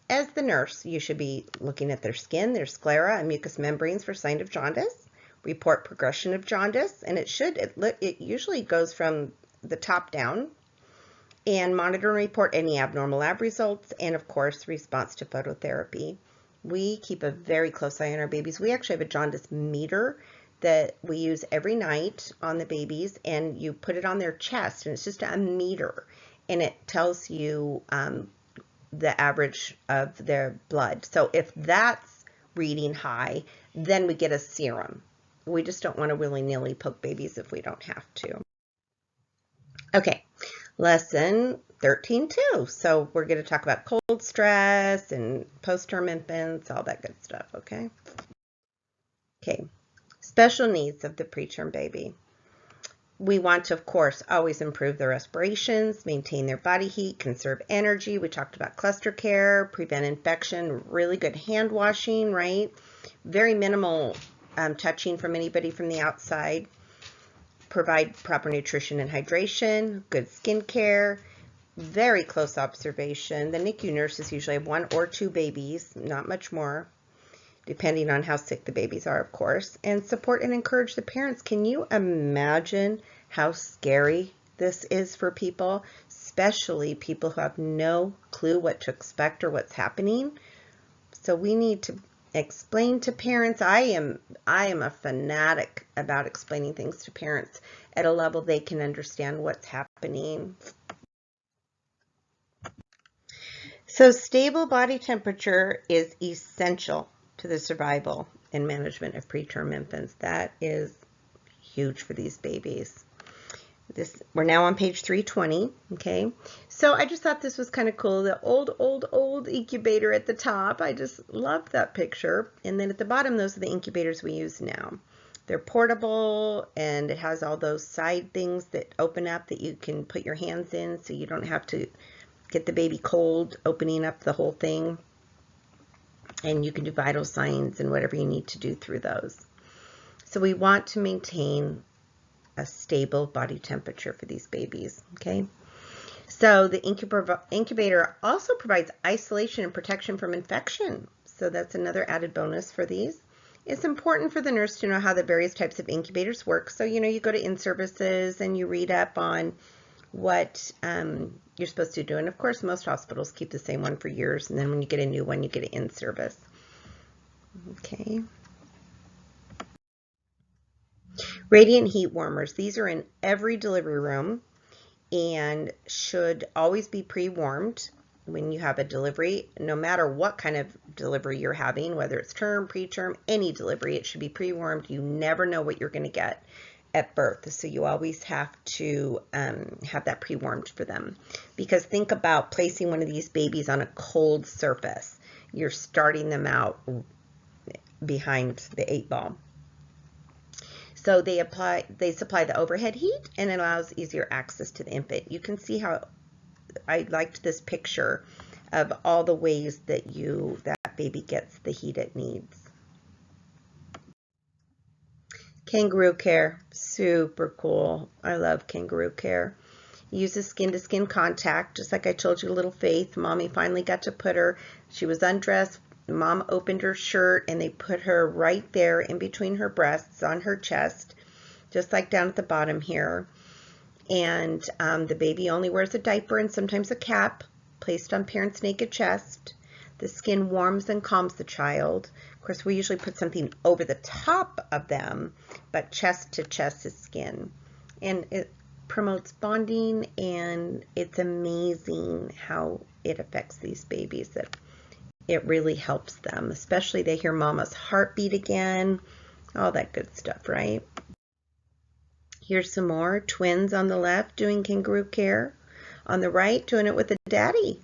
as the nurse, you should be looking at their skin, their sclera, and mucous membranes for signs of jaundice. Report progression of jaundice, and it usually goes from the top down, and monitor and report any abnormal lab results, and of course response to phototherapy. We keep a very close eye on our babies. We actually have a jaundice meter that we use every night on the babies, and you put it on their chest, and it's just a meter, and it tells you the average of their blood. So if that's reading high, then we get a serum. We just don't want to willy-nilly poke babies if we don't have to. Okay, lesson 13.2. So we're going to talk about cold stress and post-term infants, all that good stuff, okay? Okay, special needs of the preterm baby. We want to, of course, always improve their respirations, maintain their body heat, conserve energy. We talked about cluster care, prevent infection, really good hand washing, right? Very minimal touching from anybody from the outside. Provide proper nutrition and hydration, good skin care, very close observation. The NICU nurses usually have 1 or 2 babies, not much more, depending on how sick the babies are, of course, and support and encourage the parents. Can you imagine how scary this is for people, especially people who have no clue what to expect or what's happening? So we need to explain to parents. I am a fanatic about explaining things to parents at a level they can understand what's happening. So stable body temperature is essential to the survival and management of preterm infants. That is huge for these babies. We're now on page 320, okay? So I just thought this was kind of cool. The old incubator at the top. I just love that picture. And then at the bottom, those are the incubators we use now. They're portable, and it has all those side things that open up that you can put your hands in, so you don't have to get the baby cold opening up the whole thing. And you can do vital signs and whatever you need to do through those. So we want to maintain a stable body temperature for these babies, okay? So the incubator also provides isolation and protection from infection. So that's another added bonus for these. It's important for the nurse to know how the various types of incubators work. So, you go to in-services and you read up on what you're supposed to do. And of course, most hospitals keep the same one for years. And then when you get a new one, you get it in service. Okay. Radiant heat warmers. These are in every delivery room. and should always be pre-warmed when you have a delivery, no matter what kind of delivery you're having, whether it's term, preterm, any delivery, it should be pre-warmed. You never know what you're going to get at birth, so you always have to have that pre-warmed for them. Because think about placing one of these babies on a cold surface. You're starting them out behind the 8-ball. So they supply the overhead heat, and it allows easier access to the infant. You can see how I liked this picture of all the ways that that baby gets the heat it needs. Kangaroo care, super cool. I love kangaroo care. Uses skin-to-skin contact, just like I told you, little Faith. Mommy finally got to put her, she was undressed, Mom opened her shirt, and they put her right there in between her breasts on her chest, just like down at the bottom here. And the baby only wears a diaper and sometimes a cap, placed on parent's naked chest. The skin warms and calms the child. Of course, we usually put something over the top of them, but chest to chest is skin. And it promotes bonding, and it's amazing how it affects these babies. It really helps them, especially they hear mama's heartbeat again, all that good stuff, right? Here's some more. Twins on the left doing kangaroo care. On the right, doing it with a daddy.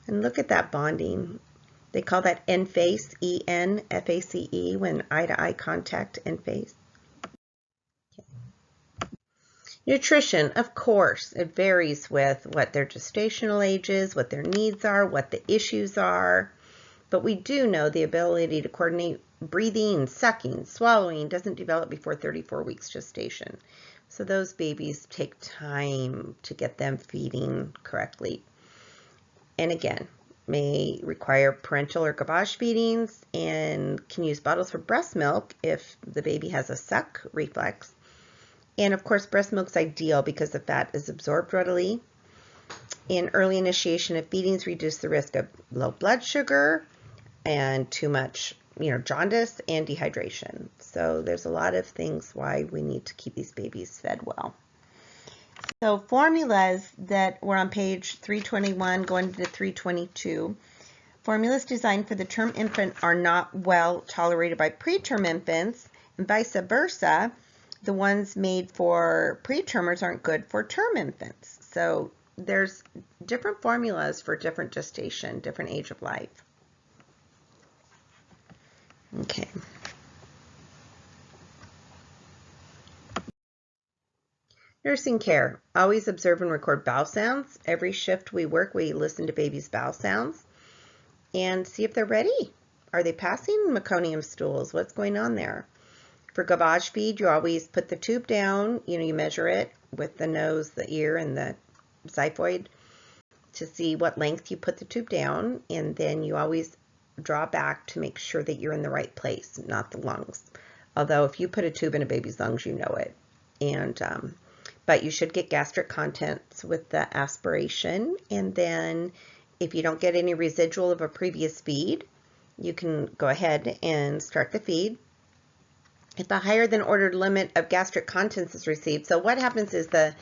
And look at that bonding. They call that N-face, E-N-F-A-C-E, when eye-to-eye contact, N-face. Okay. Nutrition, of course, it varies with what their gestational age is, what their needs are, what the issues are. But we do know the ability to coordinate breathing, sucking, swallowing doesn't develop before 34 weeks gestation. So those babies take time to get them feeding correctly. And again, may require parental or gavage feedings, and can use bottles for breast milk if the baby has a suck reflex. And of course, breast milk's ideal because the fat is absorbed readily. In early initiation of feedings, reduce the risk of low blood sugar and too much, jaundice and dehydration. So there's a lot of things why we need to keep these babies fed well. So formulas that were on page 321 going to 322. Formulas designed for the term infant are not well tolerated by preterm infants, and vice versa. The ones made for pretermers aren't good for term infants. So there's different formulas for different gestation, different age of life. Okay. Nursing care. Always observe and record bowel sounds. Every shift we work, we listen to babies' bowel sounds and see if they're ready. Are they passing meconium stools? What's going on there? For gavage feed, you always put the tube down. You measure it with the nose, the ear, and the xiphoid to see what length you put the tube down, and then you always draw back to make sure that you're in the right place, not the lungs. Although if you put a tube in a baby's lungs, you know it. And but you should get gastric contents with the aspiration, and then if you don't get any residual of a previous feed, you can go ahead and start the feed. If a higher than ordered limit of gastric contents is received, so what happens is the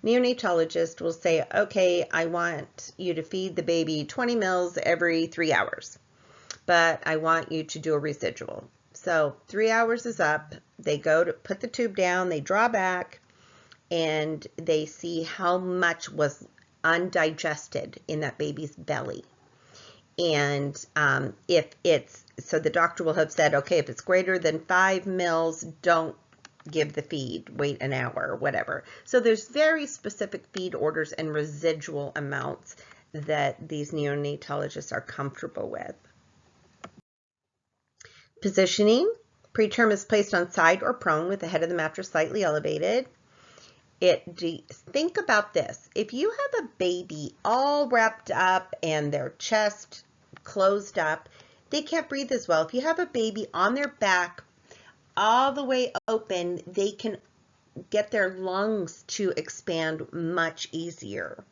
neonatologist will say, okay, I want you to feed the baby 20 mils every 3 hours, but I want you to do a residual. So 3 hours is up, they go to put the tube down, they draw back, and they see how much was undigested in that baby's belly. And so the doctor will have said, okay, if it's greater than 5 mils, don't give the feed, wait an hour or whatever. So there's very specific feed orders and residual amounts that these neonatologists are comfortable with. Positioning. Preterm is placed on side or prone with the head of the mattress slightly elevated. Think about this. If you have a baby all wrapped up and their chest closed up, they can't breathe as well. If you have a baby on their back all the way open, they can get their lungs to expand much easier.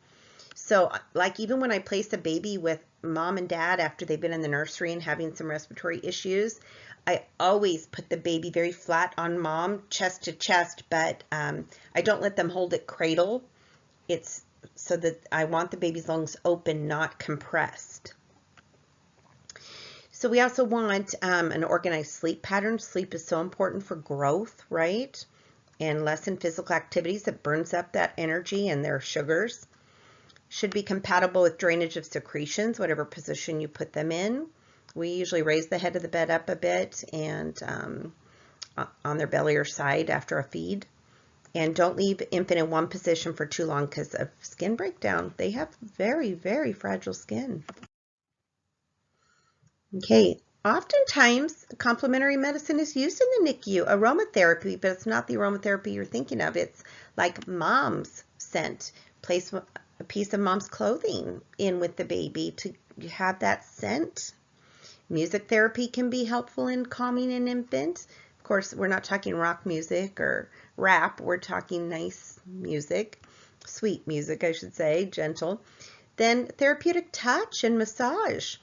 So like even when I place a baby with mom and dad after they've been in the nursery and having some respiratory issues, I always put the baby very flat on mom, chest to chest, but I don't let them hold it cradle. It's so that I want the baby's lungs open, not compressed. So we also want an organized sleep pattern. Sleep is so important for growth, right? And lessen physical activities that burns up that energy and their sugars. Should be compatible with drainage of secretions, whatever position you put them in. We usually raise the head of the bed up a bit and on their belly or side after a feed. And don't leave infant in one position for too long because of skin breakdown. They have very, very fragile skin. Okay, oftentimes complementary medicine is used in the NICU, aromatherapy, but it's not the aromatherapy you're thinking of. It's like mom's scent. Place a piece of mom's clothing in with the baby to have that scent. Music therapy can be helpful in calming an infant. Of course, we're not talking rock music or rap. We're talking nice music, sweet music, I should say, gentle. Then therapeutic touch and massage.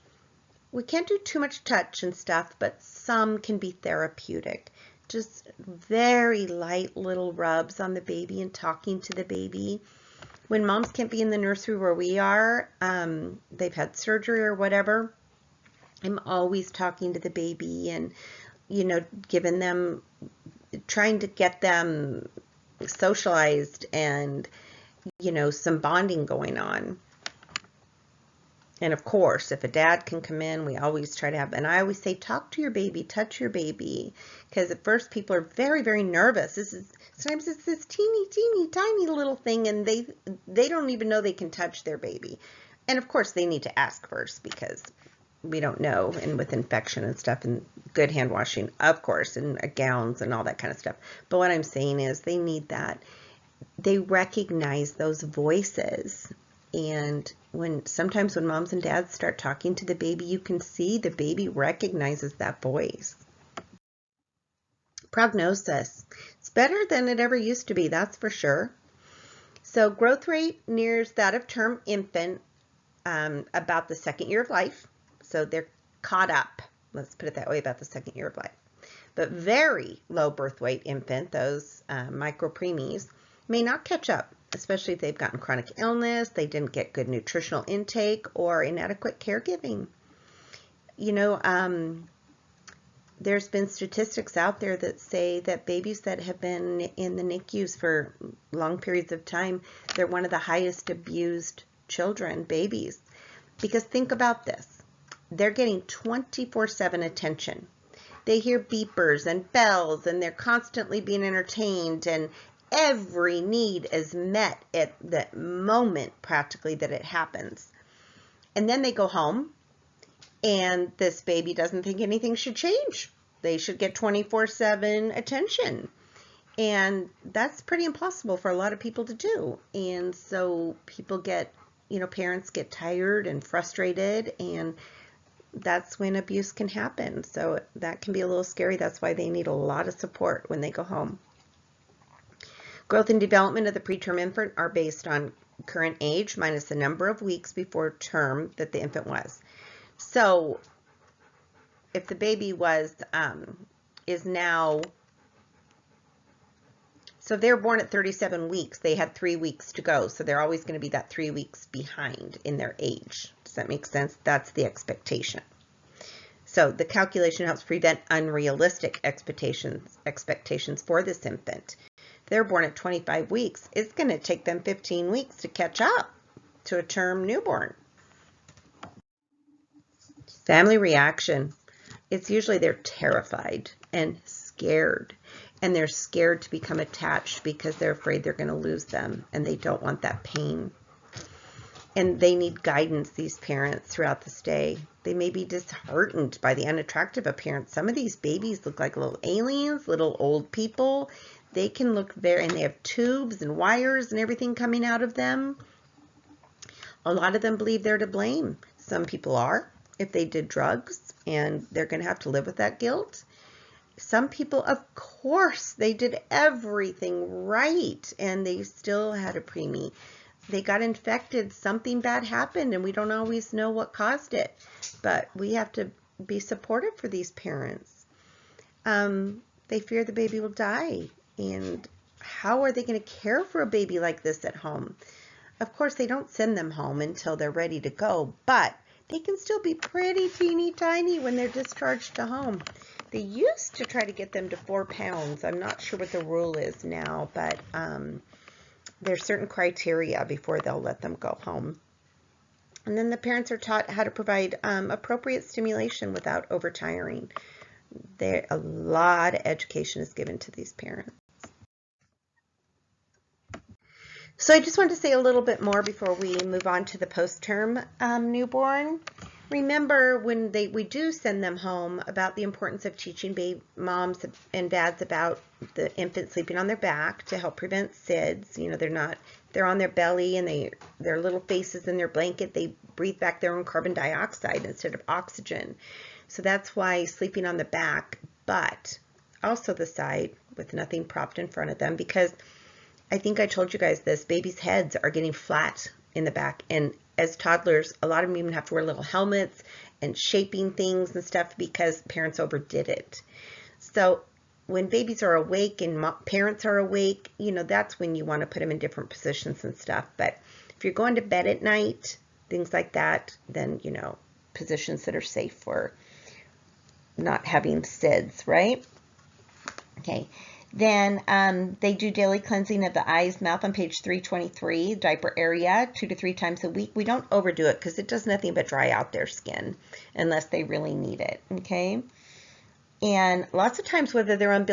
We can't do too much touch and stuff, but some can be therapeutic. Just very light little rubs on the baby and talking to the baby. When moms can't be in the nursery where we are, they've had surgery or whatever, I'm always talking to the baby and, giving them, trying to get them socialized and, some bonding going on. And of course, if a dad can come in, we always try to have, and I always say, talk to your baby, touch your baby. Because at first people are very, very nervous. Sometimes it's this teeny, teeny, tiny little thing, and they don't even know they can touch their baby. And of course, they need to ask first because we don't know, and with infection and stuff, and good hand washing, of course, and gowns and all that kind of stuff. But what I'm saying is they need that. They recognize those voices. And sometimes when moms and dads start talking to the baby, you can see the baby recognizes that voice. Prognosis. It's better than it ever used to be, that's for sure. So growth rate nears that of term infant about the second year of life. So they're caught up, let's put it that way, about the second year of life. But very low birth weight infant, those micro preemies, may not catch up, especially if they've gotten chronic illness, they didn't get good nutritional intake, or inadequate caregiving. There's been statistics out there that say that babies that have been in the NICUs for long periods of time, they're one of the highest abused children, babies. Because think about this. They're getting 24/7 attention. They hear beepers and bells, and they're constantly being entertained, and every need is met at the moment practically that it happens. And then they go home, and this baby doesn't think anything should change. They should get 24/7 attention. And that's pretty impossible for a lot of people to do. And so people get, parents get tired and frustrated, and that's when abuse can happen. So that can be a little scary. That's why they need a lot of support when they go home. Growth and development of the preterm infant are based on current age minus the number of weeks before term that the infant was. So if the baby is now, so if they were born at 37 weeks, they had 3 weeks to go. So they're always going to be that 3 weeks behind in their age. Does that make sense? That's the expectation. So the calculation helps prevent unrealistic expectations for this infant. If they're born at 25 weeks, it's going to take them 15 weeks to catch up to a term newborn. Family reaction. It's usually they're terrified and scared. And they're scared to become attached because they're afraid they're going to lose them, and they don't want that pain. And they need guidance, these parents, throughout the stay. They may be disheartened by the unattractive appearance. Some of these babies look like little aliens, little old people. They can look and they have tubes and wires and everything coming out of them. A lot of them believe they're to blame. Some people are, if they did drugs, and they're going to have to live with that guilt. Some people, of course, they did everything right, and they still had a preemie. They got infected, something bad happened, and we don't always know what caused it. But we have to be supportive for these parents. They fear the baby will die. And how are they going to care for a baby like this at home? Of course, they don't send them home until they're ready to go, but they can still be pretty teeny tiny when they're discharged to home. They used to try to get them to 4 pounds. I'm not sure what the rule is now, but there's certain criteria before they'll let them go home. And then the parents are taught how to provide appropriate stimulation without overtiring. A lot of education is given to these parents. So I just wanted to say a little bit more before we move on to the post-term newborn. Remember when we do send them home about the importance of teaching moms and dads about the infant sleeping on their back to help prevent SIDS. You know, they're on their belly and their little faces in their blanket, they breathe back their own carbon dioxide instead of oxygen. So that's why sleeping on the back, but also the side with nothing propped in front of them, because I think I told you guys this, babies' heads are getting flat in the back, and as toddlers, a lot of them even have to wear little helmets and shaping things and stuff because parents overdid it. So when babies are awake and parents are awake, you know, that's when you want to put them in different positions and stuff. But if you're going to bed at night, things like that, then, you know, positions that are safe for not having SIDS, right? Okay. Then they do daily cleansing of the eyes, mouth on page 323, diaper area 2 to 3 times a week. We don't overdo it because it does nothing but dry out their skin unless they really need it, okay? And lots of times, whether they're on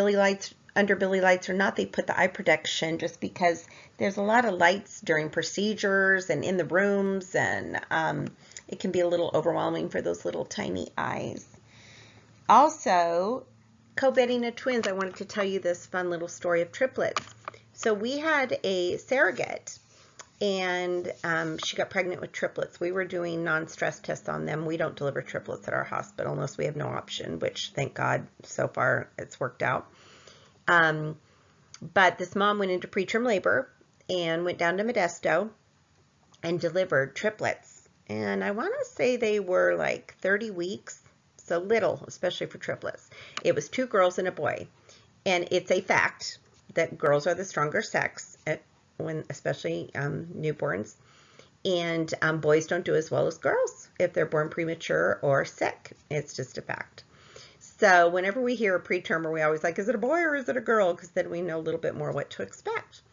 under Billy lights or not, they put the eye protection just because there's a lot of lights during procedures and in the rooms, and it can be a little overwhelming for those little tiny eyes. Also, co-bedding of twins, I wanted to tell you this fun little story of triplets. So we had a surrogate, and she got pregnant with triplets. We were doing non-stress tests on them. We don't deliver triplets at our hospital unless we have no option, which thank God so far it's worked out. But this mom went into preterm labor and went down to Modesto and delivered triplets. And I want to say they were like 30 weeks. So little, especially for triplets. It was 2 girls and a boy. And it's a fact that girls are the stronger sex, especially newborns. And boys don't do as well as girls if they're born premature or sick. It's just a fact. So whenever we hear a pretermer, we always like, is it a boy or is it a girl? Because then we know a little bit more what to expect.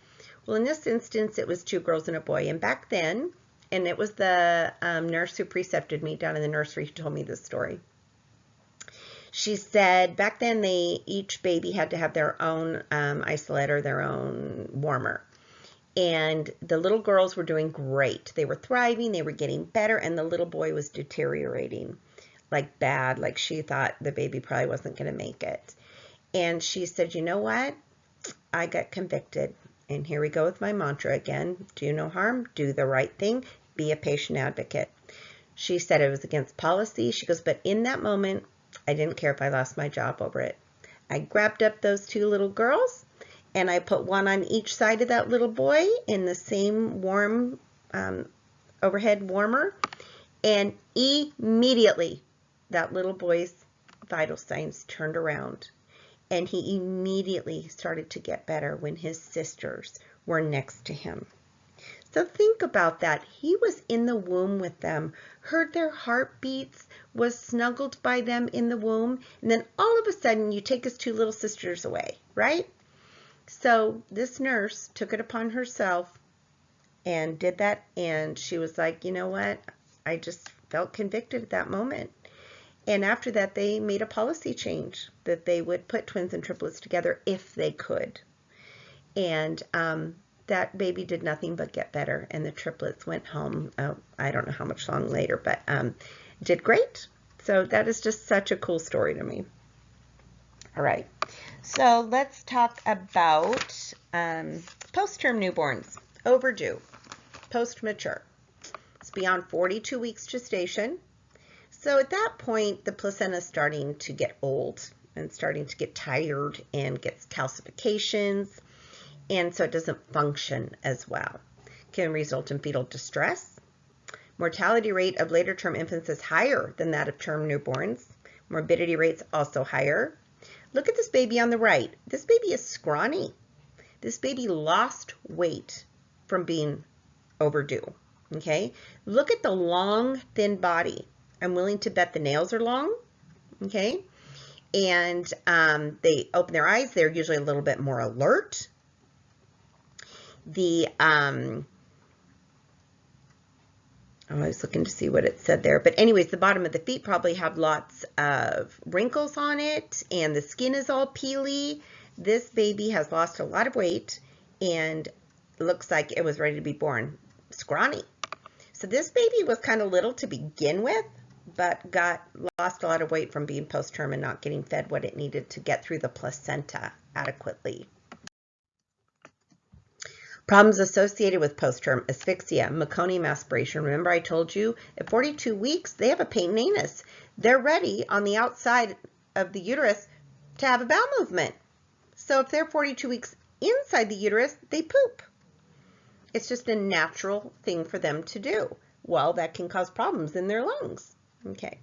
Well, in this instance, it was 2 girls and a boy. And back then, and it was the nurse who precepted me down in the nursery who told me this story. She said back then each baby had to have their own isolate or their own warmer. And the little girls were doing great. They were thriving, they were getting better, and the little boy was deteriorating, like bad, like she thought the baby probably wasn't going to make it. And she said, you know what? I got convicted. And here we go with my mantra again. Do no harm, do the right thing, be a patient advocate. She said it was against policy. She goes, but in that moment, I didn't care if I lost my job over it. I grabbed up those 2 little girls and I put one on each side of that little boy in the same warm overhead warmer, and immediately that little boy's vital signs turned around and he immediately started to get better when his sisters were next to him. So think about that. He was in the womb with them, heard their heartbeats, was snuggled by them in the womb, and then all of a sudden you take his 2 little sisters away, right? So this nurse took it upon herself and did that, and she was like, you know what? I just felt convicted at that moment. And after that, they made a policy change that they would put twins and triplets together if they could. And that baby did nothing but get better, and the triplets went home, I don't know how much long later, but did great. So that is just such a cool story to me. All right, so let's talk about post-term newborns, overdue, post-mature. It's beyond 42 weeks gestation. So at that point, the placenta is starting to get old and starting to get tired and gets calcifications. And so it doesn't function as well. Can result in fetal distress. Mortality rate of later term infants is higher than that of term newborns. Morbidity rates also higher. Look at this baby on the right. This baby is scrawny. This baby lost weight from being overdue. Okay, look at the long, thin body. I'm willing to bet the nails are long. Okay, and they open their eyes. They're usually a little bit more alert. I was looking to see what it said there. But anyways, the bottom of the feet probably have lots of wrinkles on it, and the skin is all peely. This baby has lost a lot of weight and looks like it was ready to be born. Scrawny. So this baby was kind of little to begin with, but lost a lot of weight from being post-term and not getting fed what it needed to get through the placenta adequately. Problems associated with post-term: asphyxia, meconium aspiration. Remember I told you at 42 weeks, they have a patent anus. They're ready on the outside of the uterus to have a bowel movement. So if they're 42 weeks inside the uterus, they poop. It's just a natural thing for them to do. Well, that can cause problems in their lungs. Okay.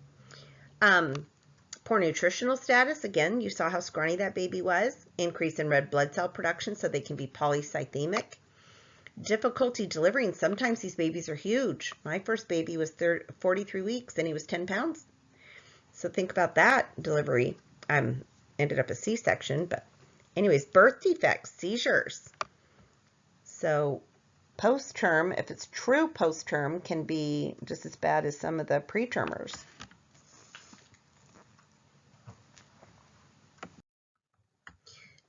Poor nutritional status. Again, you saw how scrawny that baby was. Increase in red blood cell production so they can be polycythemic. Difficulty delivering. Sometimes these babies are huge. My first baby was 43 weeks and he was 10 pounds. So think about that delivery. Ended up a C-section, but anyways, birth defects, seizures. So post-term, if it's true post-term, can be just as bad as some of the pretermers.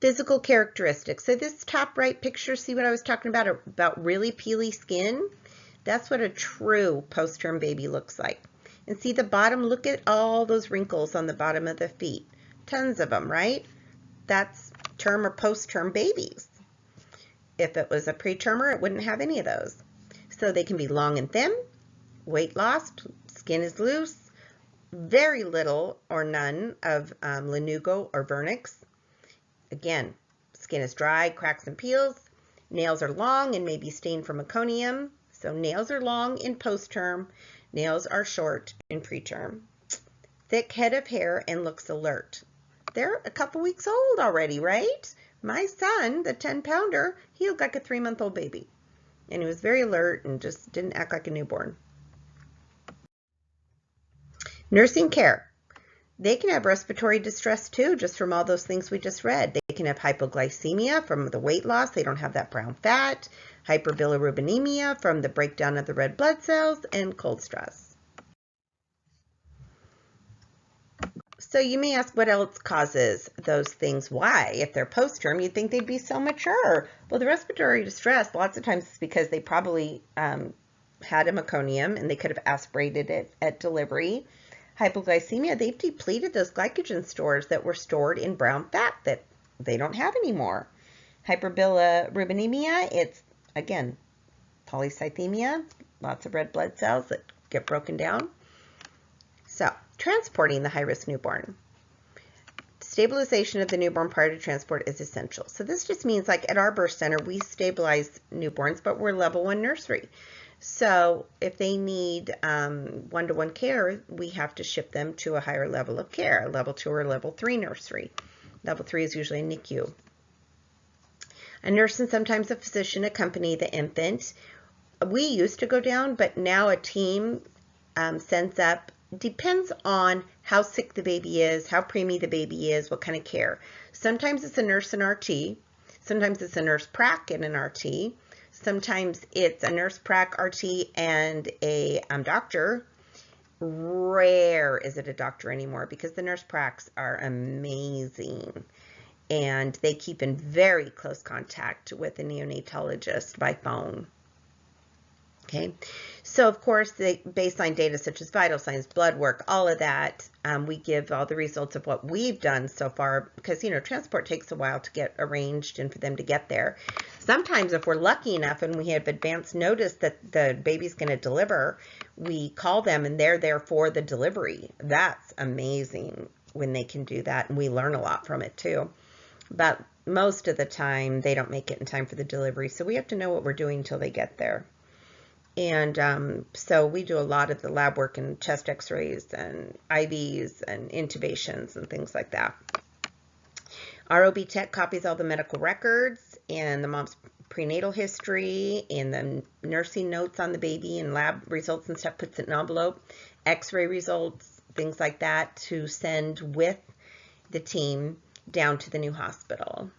Physical characteristics. So this top right picture, see what I was talking about really peely skin? That's what a true post-term baby looks like. And see the bottom, look at all those wrinkles on the bottom of the feet. Tons of them, right? That's term or post-term babies. If it was a pretermer, it wouldn't have any of those. So they can be long and thin, weight lost, skin is loose, very little or none of lanugo or vernix. Again, skin is dry, cracks and peels. Nails are long and may be stained from meconium. So nails are long in post-term. Nails are short in preterm. Thick head of hair and looks alert. They're a couple weeks old already, right? My son, the 10-pounder, he looked like a 3-month-old baby. And he was very alert and just didn't act like a newborn. Nursing care. They can have respiratory distress too, just from all those things we just read. They can have hypoglycemia from the weight loss. They don't have that brown fat. Hyperbilirubinemia from the breakdown of the red blood cells, and cold stress. So you may ask, what else causes those things? Why? If they're post-term, you'd think they'd be so mature. Well, the respiratory distress, lots of times it's because they probably had a meconium and they could have aspirated it at delivery. Hypoglycemia, they've depleted those glycogen stores that were stored in brown fat that they don't have anymore. Hyperbilirubinemia, it's, again, polycythemia, lots of red blood cells that get broken down. So, transporting the high-risk newborn. Stabilization of the newborn prior to transport is essential. So this just means, like at our birth center, we stabilize newborns, but we're level 1 nursery. So if they need one-to-one care, we have to ship them to a higher level of care, a level 2 or level 3 nursery. Level 3 is usually a NICU. A nurse and sometimes a physician accompany the infant. We used to go down, but now a team sends up. Depends on how sick the baby is, how preemie the baby is, what kind of care. Sometimes it's a nurse and RT. Sometimes it's a nurse prac and an RT. Sometimes it's a nurse prac, RT, and a doctor. Rare is it a doctor anymore because the nurse pracs are amazing. And they keep in very close contact with the neonatologist by phone. Okay, so of course the baseline data such as vital signs, blood work, all of that, we give all the results of what we've done so far because, you know, transport takes a while to get arranged and for them to get there. Sometimes if we're lucky enough and we have advance notice that the baby's going to deliver, we call them and they're there for the delivery. That's amazing when they can do that, and we learn a lot from it too. But most of the time they don't make it in time for the delivery, so we have to know what we're doing until they get there. And so we do a lot of the lab work and chest x-rays and IVs and intubations and things like that. Our OB tech copies all the medical records and the mom's prenatal history and the nursing notes on the baby and lab results and stuff, puts it in an envelope, x-ray results, things like that, to send with the team down to the new hospital.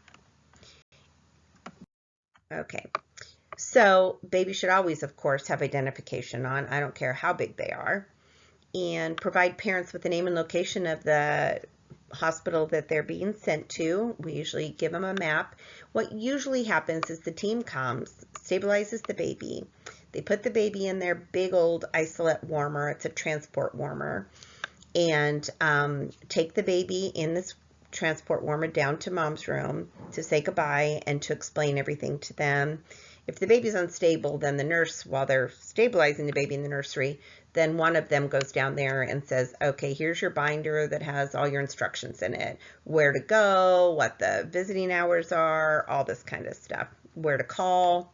Okay, so baby should always, of course, have identification on. I don't care how big they are. And provide parents with the name and location of the hospital that they're being sent to. We usually give them a map. What usually happens is the team comes, stabilizes the baby. They put the baby in their big old isolate warmer. It's a transport warmer. And take the baby in this transport warmer down to mom's room to say goodbye and to explain everything to them. If the baby's unstable, then the nurse, while they're stabilizing the baby in the nursery, then one of them goes down there and says, okay, here's your binder that has all your instructions in it, where to go, what the visiting hours are, all this kind of stuff, where to call.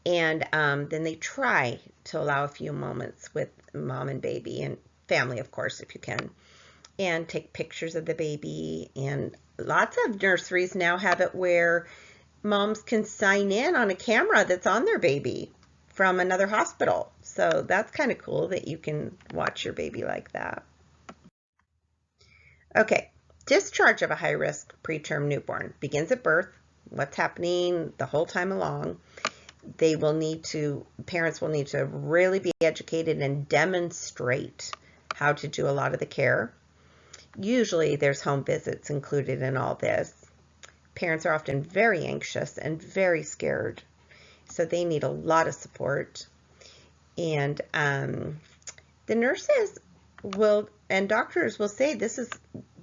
And then they try to allow a few moments with mom and baby and family, of course, if you can, and take pictures of the baby. And lots of nurseries now have it where moms can sign in on a camera that's on their baby from another hospital. So that's kind of cool that you can watch your baby like that. Okay, discharge of a high-risk preterm newborn begins at birth. What's happening the whole time along? Parents will need to really be educated and demonstrate how to do a lot of the care. Usually there's home visits included in all this. Parents are often very anxious and very scared, so they need a lot of support. And the nurses and doctors will say this is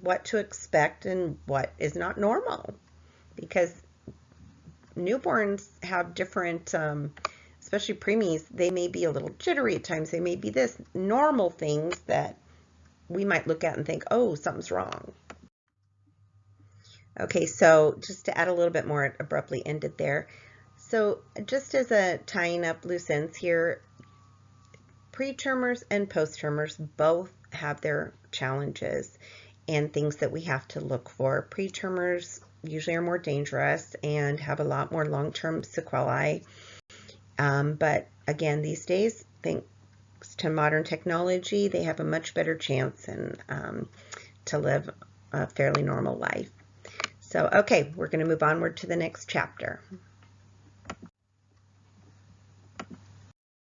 what to expect and what is not normal, because newborns have different, especially preemies, they may be a little jittery at times. They may be this normal things that we might look at and think, oh, something's wrong. Okay, so just to add a little bit more, it abruptly ended there. So just as a tying up loose ends here, pretermers and posttermers both have their challenges and things that we have to look for. Pretermers usually are more dangerous and have a lot more long-term sequelae. But again, these days, thanks to modern technology, they have a much better chance to live a fairly normal life. So, okay, we're going to move onward to the next chapter.